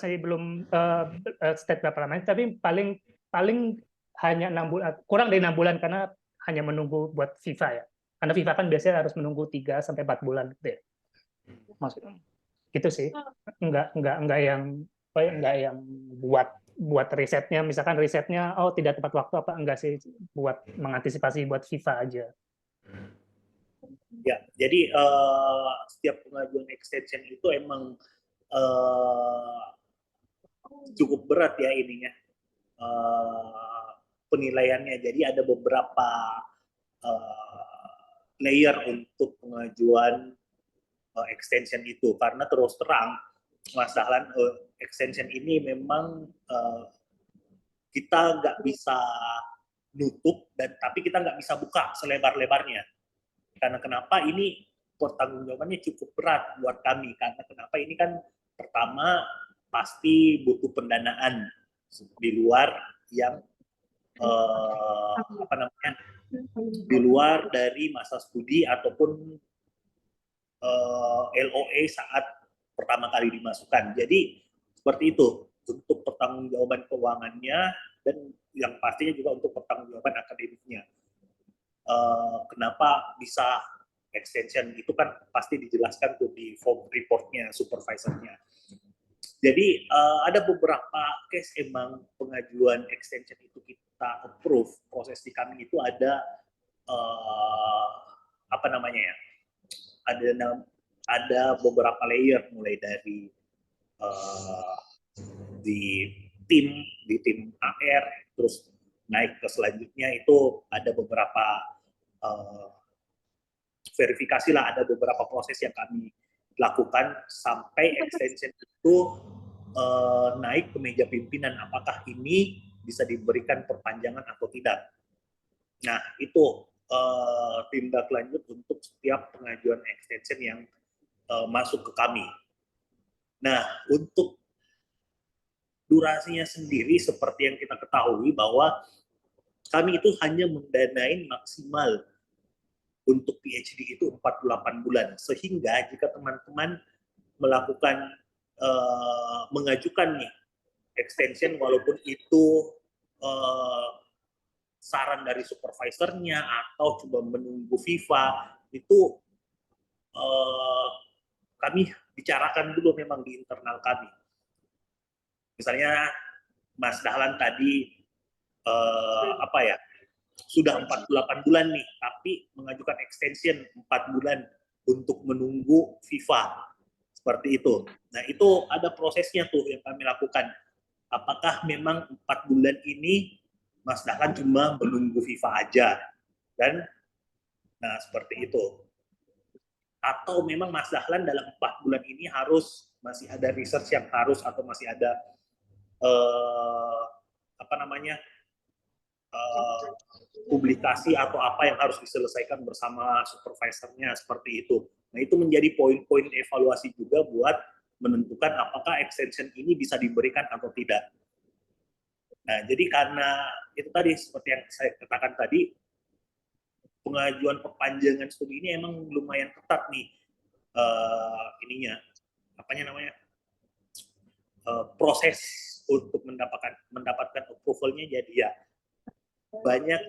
state berapa lama, tapi paling hanya 6 bulan, kurang dari 6 bulan karena hanya menunggu buat FIFA ya. Karena FIFA kan biasanya harus menunggu 3-4 bulan gitu ya. Maksudnya gitu sih. Enggak yang buat risetnya, misalkan risetnya tidak tepat waktu apa, enggak sih, buat mengantisipasi buat FIFA aja. Ya, jadi setiap pengajuan extension itu emang cukup berat ya ininya, penilaiannya. Jadi ada beberapa layer untuk pengajuan extension itu, karena terus terang Mas Dahlan, extension ini memang kita nggak bisa nutup, tapi kita nggak bisa buka selebar-lebarnya. Karena kenapa ini pertanggungjawabannya cukup berat buat kami, karena kenapa ini kan pertama pasti butuh pendanaan di luar yang di luar dari masa studi ataupun LOE saat pertama kali dimasukkan. Jadi seperti itu untuk pertanggungjawaban keuangannya, dan yang pastinya juga untuk pertanggungjawaban akademiknya. Kenapa bisa extension itu kan pasti dijelaskan tuh di form reportnya supervisornya. Jadi ada beberapa case emang pengajuan extension itu kita approve, proses di kami itu ada ada beberapa layer, mulai dari di tim AR, terus naik ke selanjutnya itu ada beberapa verifikasi lah, ada beberapa proses yang kami lakukan sampai extension itu naik ke meja pimpinan, apakah ini bisa diberikan perpanjangan atau tidak. Nah, itu tindak lanjut untuk setiap pengajuan extension yang masuk ke kami. Nah, untuk durasinya sendiri seperti yang kita ketahui bahwa kami itu hanya mendanain maksimal untuk PhD itu 48 bulan. Sehingga jika teman-teman melakukan mengajukan nih extension, walaupun itu saran dari supervisornya atau coba menunggu FIFA itu kami bicarakan dulu memang di internal kami. Misalnya Mas Dahlan tadi sudah 48 bulan nih, tapi mengajukan extension 4 bulan untuk menunggu FIFA. Seperti itu. Nah, itu ada prosesnya tuh yang kami lakukan. Apakah memang 4 bulan ini Mas Dahlan cuma menunggu FIFA aja? Dan, nah seperti itu. Atau memang Mas Dahlan dalam 4 bulan ini masih ada research yang harus atau masih ada publikasi atau apa yang harus diselesaikan bersama supervisornya, seperti itu. Nah, itu menjadi poin-poin evaluasi juga buat menentukan apakah extension ini bisa diberikan atau tidak. Nah, jadi karena itu tadi seperti yang saya katakan tadi, pengajuan perpanjangan studi ini emang lumayan ketat nih proses untuk mendapatkan approval-nya. Jadi ya banyak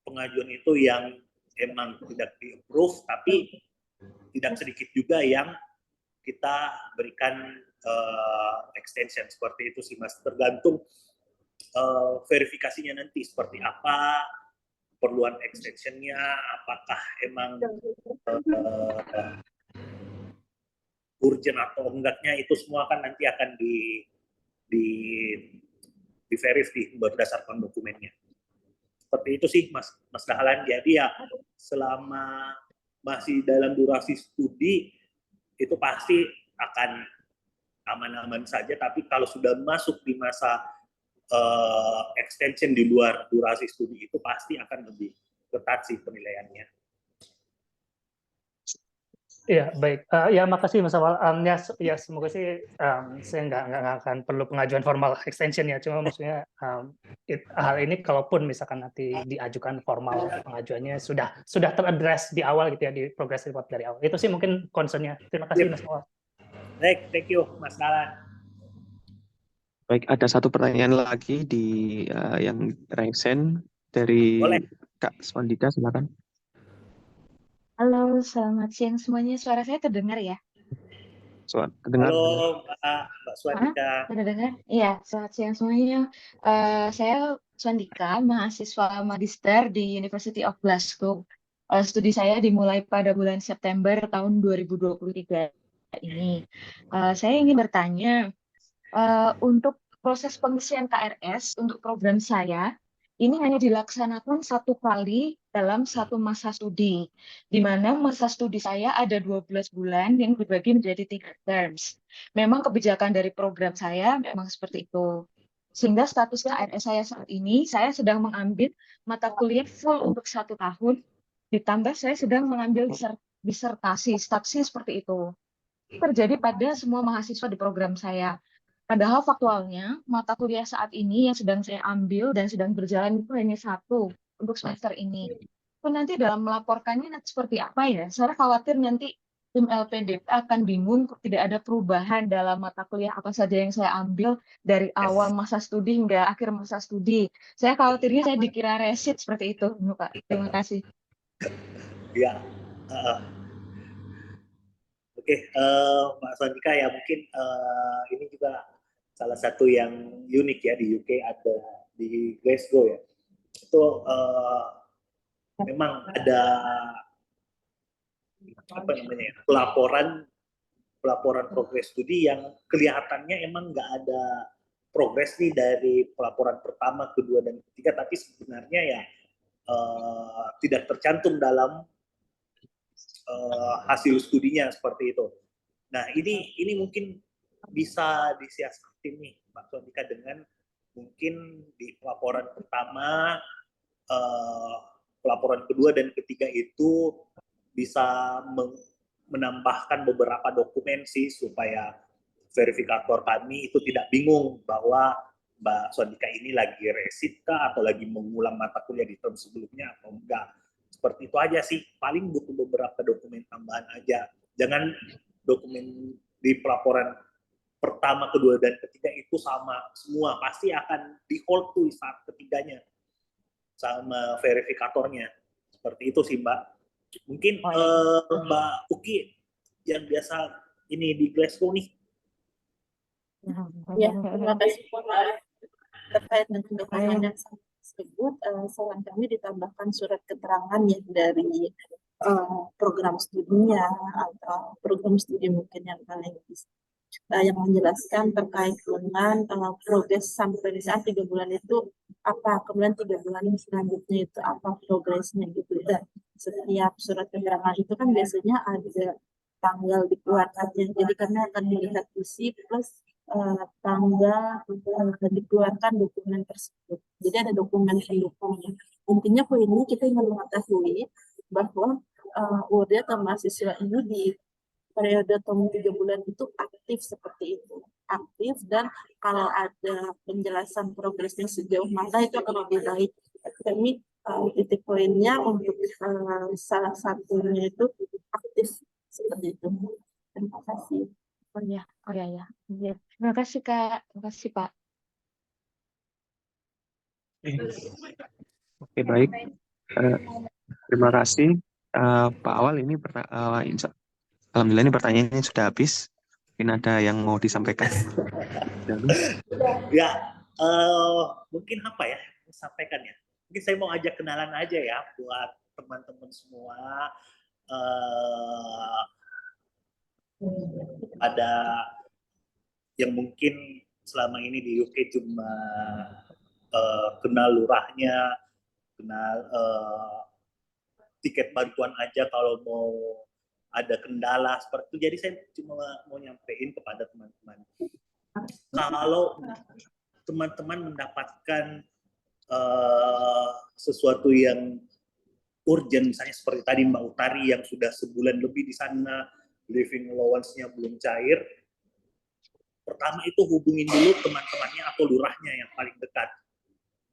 pengajuan itu yang emang tidak di-approve, tapi tidak sedikit juga yang kita berikan extension. Seperti itu sih Mas, tergantung verifikasinya nanti seperti apa, keperluan extensionnya, apakah emang urgent atau enggaknya, itu semua kan nanti akan di-verify berdasarkan dokumennya. Seperti itu sih Mas Dahlan. Jadi ya selama masih dalam durasi studi itu pasti akan aman-aman saja, tapi kalau sudah masuk di masa extension di luar durasi studi itu pasti akan lebih ketat sih penilaiannya. Ya, baik. Ya, makasih Mas Awal. Ya, semoga sih saya nggak akan perlu pengajuan formal extension ya. Cuma maksudnya hal ini kalaupun misalkan nanti diajukan formal pengajuannya sudah teraddress di awal gitu ya, di progress report dari awal. Itu sih mungkin concern-nya. Terima kasih Mas Awal. Baik, thank you Mas Dahlan. Baik, ada satu pertanyaan lagi di yang resen dari Kak Swandika, silakan. Halo, selamat siang semuanya. Suara saya terdengar ya? Terdengar. Halo Mbak Swandika. Terdengar? Iya, selamat siang semuanya. Saya Swandika, mahasiswa magister di University of Glasgow. Studi saya dimulai pada bulan September tahun 2023 ini. Saya ingin bertanya, untuk proses pengisian KRS untuk program saya, ini hanya dilaksanakan 1 kali dalam 1 masa studi, di mana masa studi saya ada 12 bulan yang dibagi menjadi 3 terms. Memang kebijakan dari program saya memang seperti itu. Sehingga status KRS saya saat ini, saya sedang mengambil mata kuliah full untuk 1 tahun, ditambah saya sedang mengambil disertasi, statusnya seperti itu. Terjadi pada semua mahasiswa di program saya. Padahal faktualnya, mata kuliah saat ini yang sedang saya ambil dan sedang berjalan itu hanya 1 untuk semester ini. Itu nanti dalam melaporkannya nanti seperti apa ya? Saya khawatir nanti tim LPDP akan bingung tidak ada perubahan dalam mata kuliah apa saja yang saya ambil dari awal masa studi hingga akhir masa studi. Saya khawatirnya saya dikira resit seperti itu, Pak. Terima kasih. Ya, oke, Mbak Swandika ya, mungkin ini juga salah satu yang unik ya di UK, ada di Glasgow ya. Itu memang ada pelaporan progres studi yang kelihatannya emang nggak ada progres nih dari pelaporan pertama, kedua, dan ketiga, tapi sebenarnya ya tidak tercantum dalam hasil studinya seperti itu. Nah, ini mungkin bisa disiasati nih Mbak Swandika dengan mungkin di pelaporan pertama, pelaporan kedua dan ketiga itu bisa menambahkan beberapa dokumen sih supaya verifikator kami itu tidak bingung bahwa Mbak Swandika ini lagi resit kah atau lagi mengulang mata kuliah di tahun sebelumnya atau enggak. Seperti itu aja sih, paling butuh beberapa dokumen tambahan aja. Jangan dokumen di pelaporan pertama, kedua, dan ketiga itu sama semua, pasti akan di hold tuh saat ketiganya. sama verifikatornya. Seperti itu sih Mbak. Mungkin Mbak Uki yang biasa ini di Glasgow nih. Ya, terima kasih Pak. Terkait dengan dokumen yang tersebut, saran kami ditambahkan surat keterangan ya dari program studinya atau program studi mungkin yang paling yang menjelaskan terkait dengan progres sampai di saat 3 bulan itu apa, kemudian 3 bulan selanjutnya itu apa progresnya gitu. Dan setiap surat keterangan itu kan biasanya ada tanggal dikeluarkannya. Jadi kami akan melihat isi plus tanggal dikeluarkan dokumen tersebut. Jadi ada dokumen pendukungnya. Intinya poinnya kita ingin mengetahui bahwa URD atau mahasiswa ini di periode tahun 3 bulan itu aktif seperti itu. Aktif dan kalau ada penjelasan progresnya sejauh mana itu akan lebih baik. Kami titik poinnya untuk salah satunya itu aktif seperti itu. Terima kasih. Oh ya. Terima kasih Kak. Terima kasih Pak. Oke, baik. Terima kasih Pak Awal. Ini alhamdulillah ini pertanyaannya sudah habis. Mungkin ada yang mau disampaikan? Ya, mungkin apa ya sampaikan ya. Mungkin saya mau ajak kenalan aja ya buat teman-teman semua. Ada yang mungkin selama ini di UK cuma kenal lurahnya, kenal tiket bantuan aja kalau mau ada kendala seperti itu. Jadi saya cuma mau nyampein kepada teman-teman. Kalau teman-teman mendapatkan sesuatu yang urgent, misalnya seperti tadi Mbak Utari yang sudah sebulan lebih di sana, living allowance-nya belum cair, pertama itu hubungin dulu teman-temannya atau lurahnya yang paling dekat,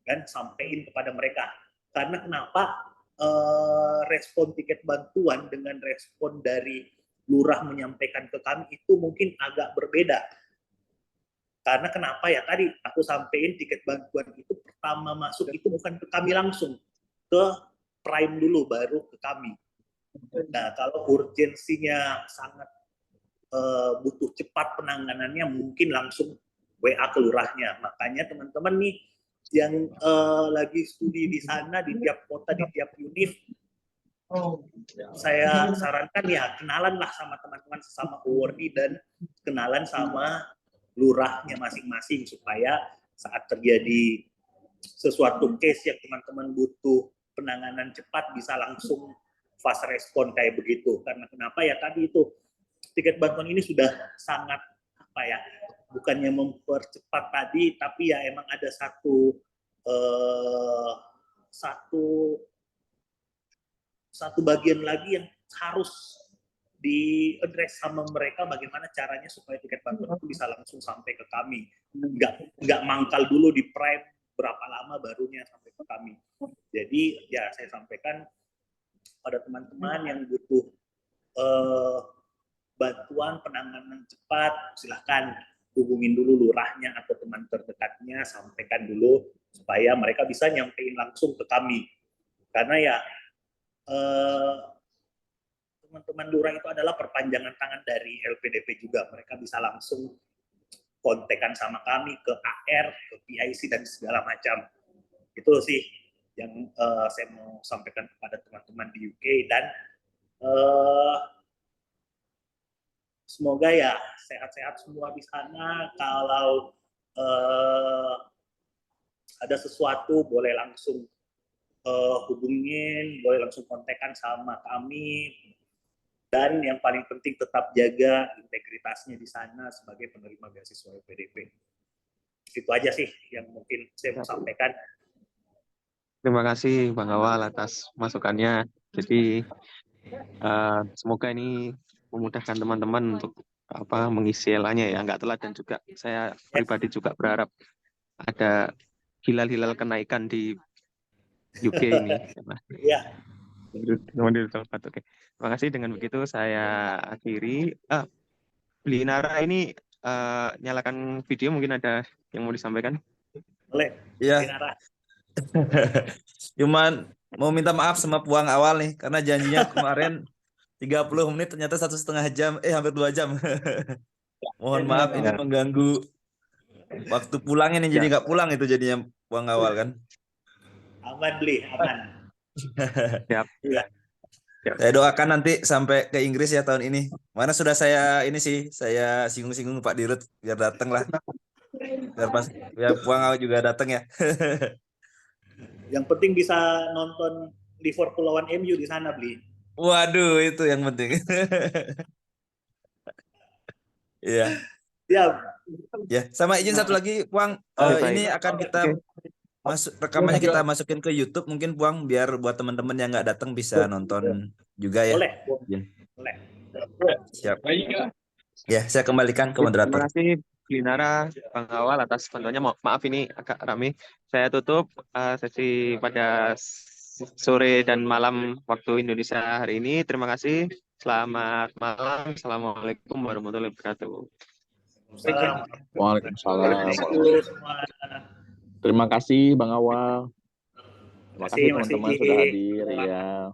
dan sampein kepada mereka. Karena kenapa? Respon tiket bantuan dengan respon dari lurah menyampaikan ke kami itu mungkin agak berbeda. Karena kenapa ya, tadi aku sampein tiket bantuan itu pertama masuk itu bukan ke kami langsung, ke Prime dulu baru ke kami. Nah, kalau urgensinya sangat butuh cepat penanganannya, mungkin langsung WA ke lurahnya. Makanya teman-teman nih yang lagi studi di sana, di tiap kota, di tiap univ, saya sarankan ya kenalan lah sama teman-teman sesama awardee dan kenalan sama lurahnya masing-masing supaya saat terjadi sesuatu case yang teman-teman butuh penanganan cepat bisa langsung fast respon kayak begitu. Karena kenapa ya, tadi itu tiket bantuan ini sudah sangat apa ya, bukannya mempercepat tadi, tapi ya emang ada satu bagian lagi yang harus di-address sama mereka, bagaimana caranya supaya tiket bantuan itu bisa langsung sampai ke kami. Nggak mangkal dulu di Prime, berapa lama barunya sampai ke kami. Jadi ya saya sampaikan pada teman-teman yang butuh bantuan penanganan cepat, silahkan hubungin dulu lurahnya atau teman terdekatnya, sampaikan dulu supaya mereka bisa nyampein langsung ke kami. Karena ya teman-teman lurah itu adalah perpanjangan tangan dari LPDP juga. Mereka bisa langsung kontekan sama kami ke AR, ke PIC dan segala macam. Itu sih yang saya mau sampaikan kepada teman-teman di UK, dan semoga ya sehat-sehat semua di sana. Kalau ada sesuatu boleh langsung hubungin, boleh langsung kontekan sama kami. Dan yang paling penting tetap jaga integritasnya di sana sebagai penerima beasiswa LPDP. Itu aja sih yang mungkin saya mau sampaikan. Terima kasih Bang Awal atas masukannya. Jadi semoga ini memudahkan teman-teman untuk mengisi LA-nya ya, nggak telat, dan juga saya pribadi juga berharap ada hilal-hilal kenaikan di UK ini. Iya. Oke. Terima kasih. Dengan begitu saya akhiri. Beli Nara ini nyalakan video, mungkin ada yang mau disampaikan. Boleh. Iya. Beli Nara. Cuman mau minta maaf sama Puang awal nih karena janjinya kemarin 30 menit ternyata 1,5 jam, hampir 2 jam. Mohon maaf ini mengganggu waktu pulangnya nih, jadi nggak pulang itu jadinya Puang awal kan. Aman beli, aman. Siap. Saya doakan nanti sampai ke Inggris ya tahun ini. Mana sudah saya ini sih, saya singgung-singgung Pak Dirut biar datang lah. Biar Puang awal juga datang ya. Yang penting bisa nonton Liverpool lawan MU di sana beli. Waduh, itu yang penting. Iya. Ya, sama izin satu lagi, Puang. Ini akan kita rekamannya kita masukin ke YouTube mungkin, Puang, biar buat teman-teman yang nggak datang bisa nonton juga ya. Boleh. Boleh. Siap. Ya, saya kembalikan ke moderator. Terima kasih Linara, Bang Awal atas bantuannya. Maaf ini agak ramai. Saya tutup sesi pada sore dan malam waktu Indonesia hari ini. Terima kasih. Selamat malam. Assalamualaikum warahmatullahi wabarakatuh. Waalaikumsalam. Terima kasih Bang Awal. Terima kasih teman-teman sudah hadir ya.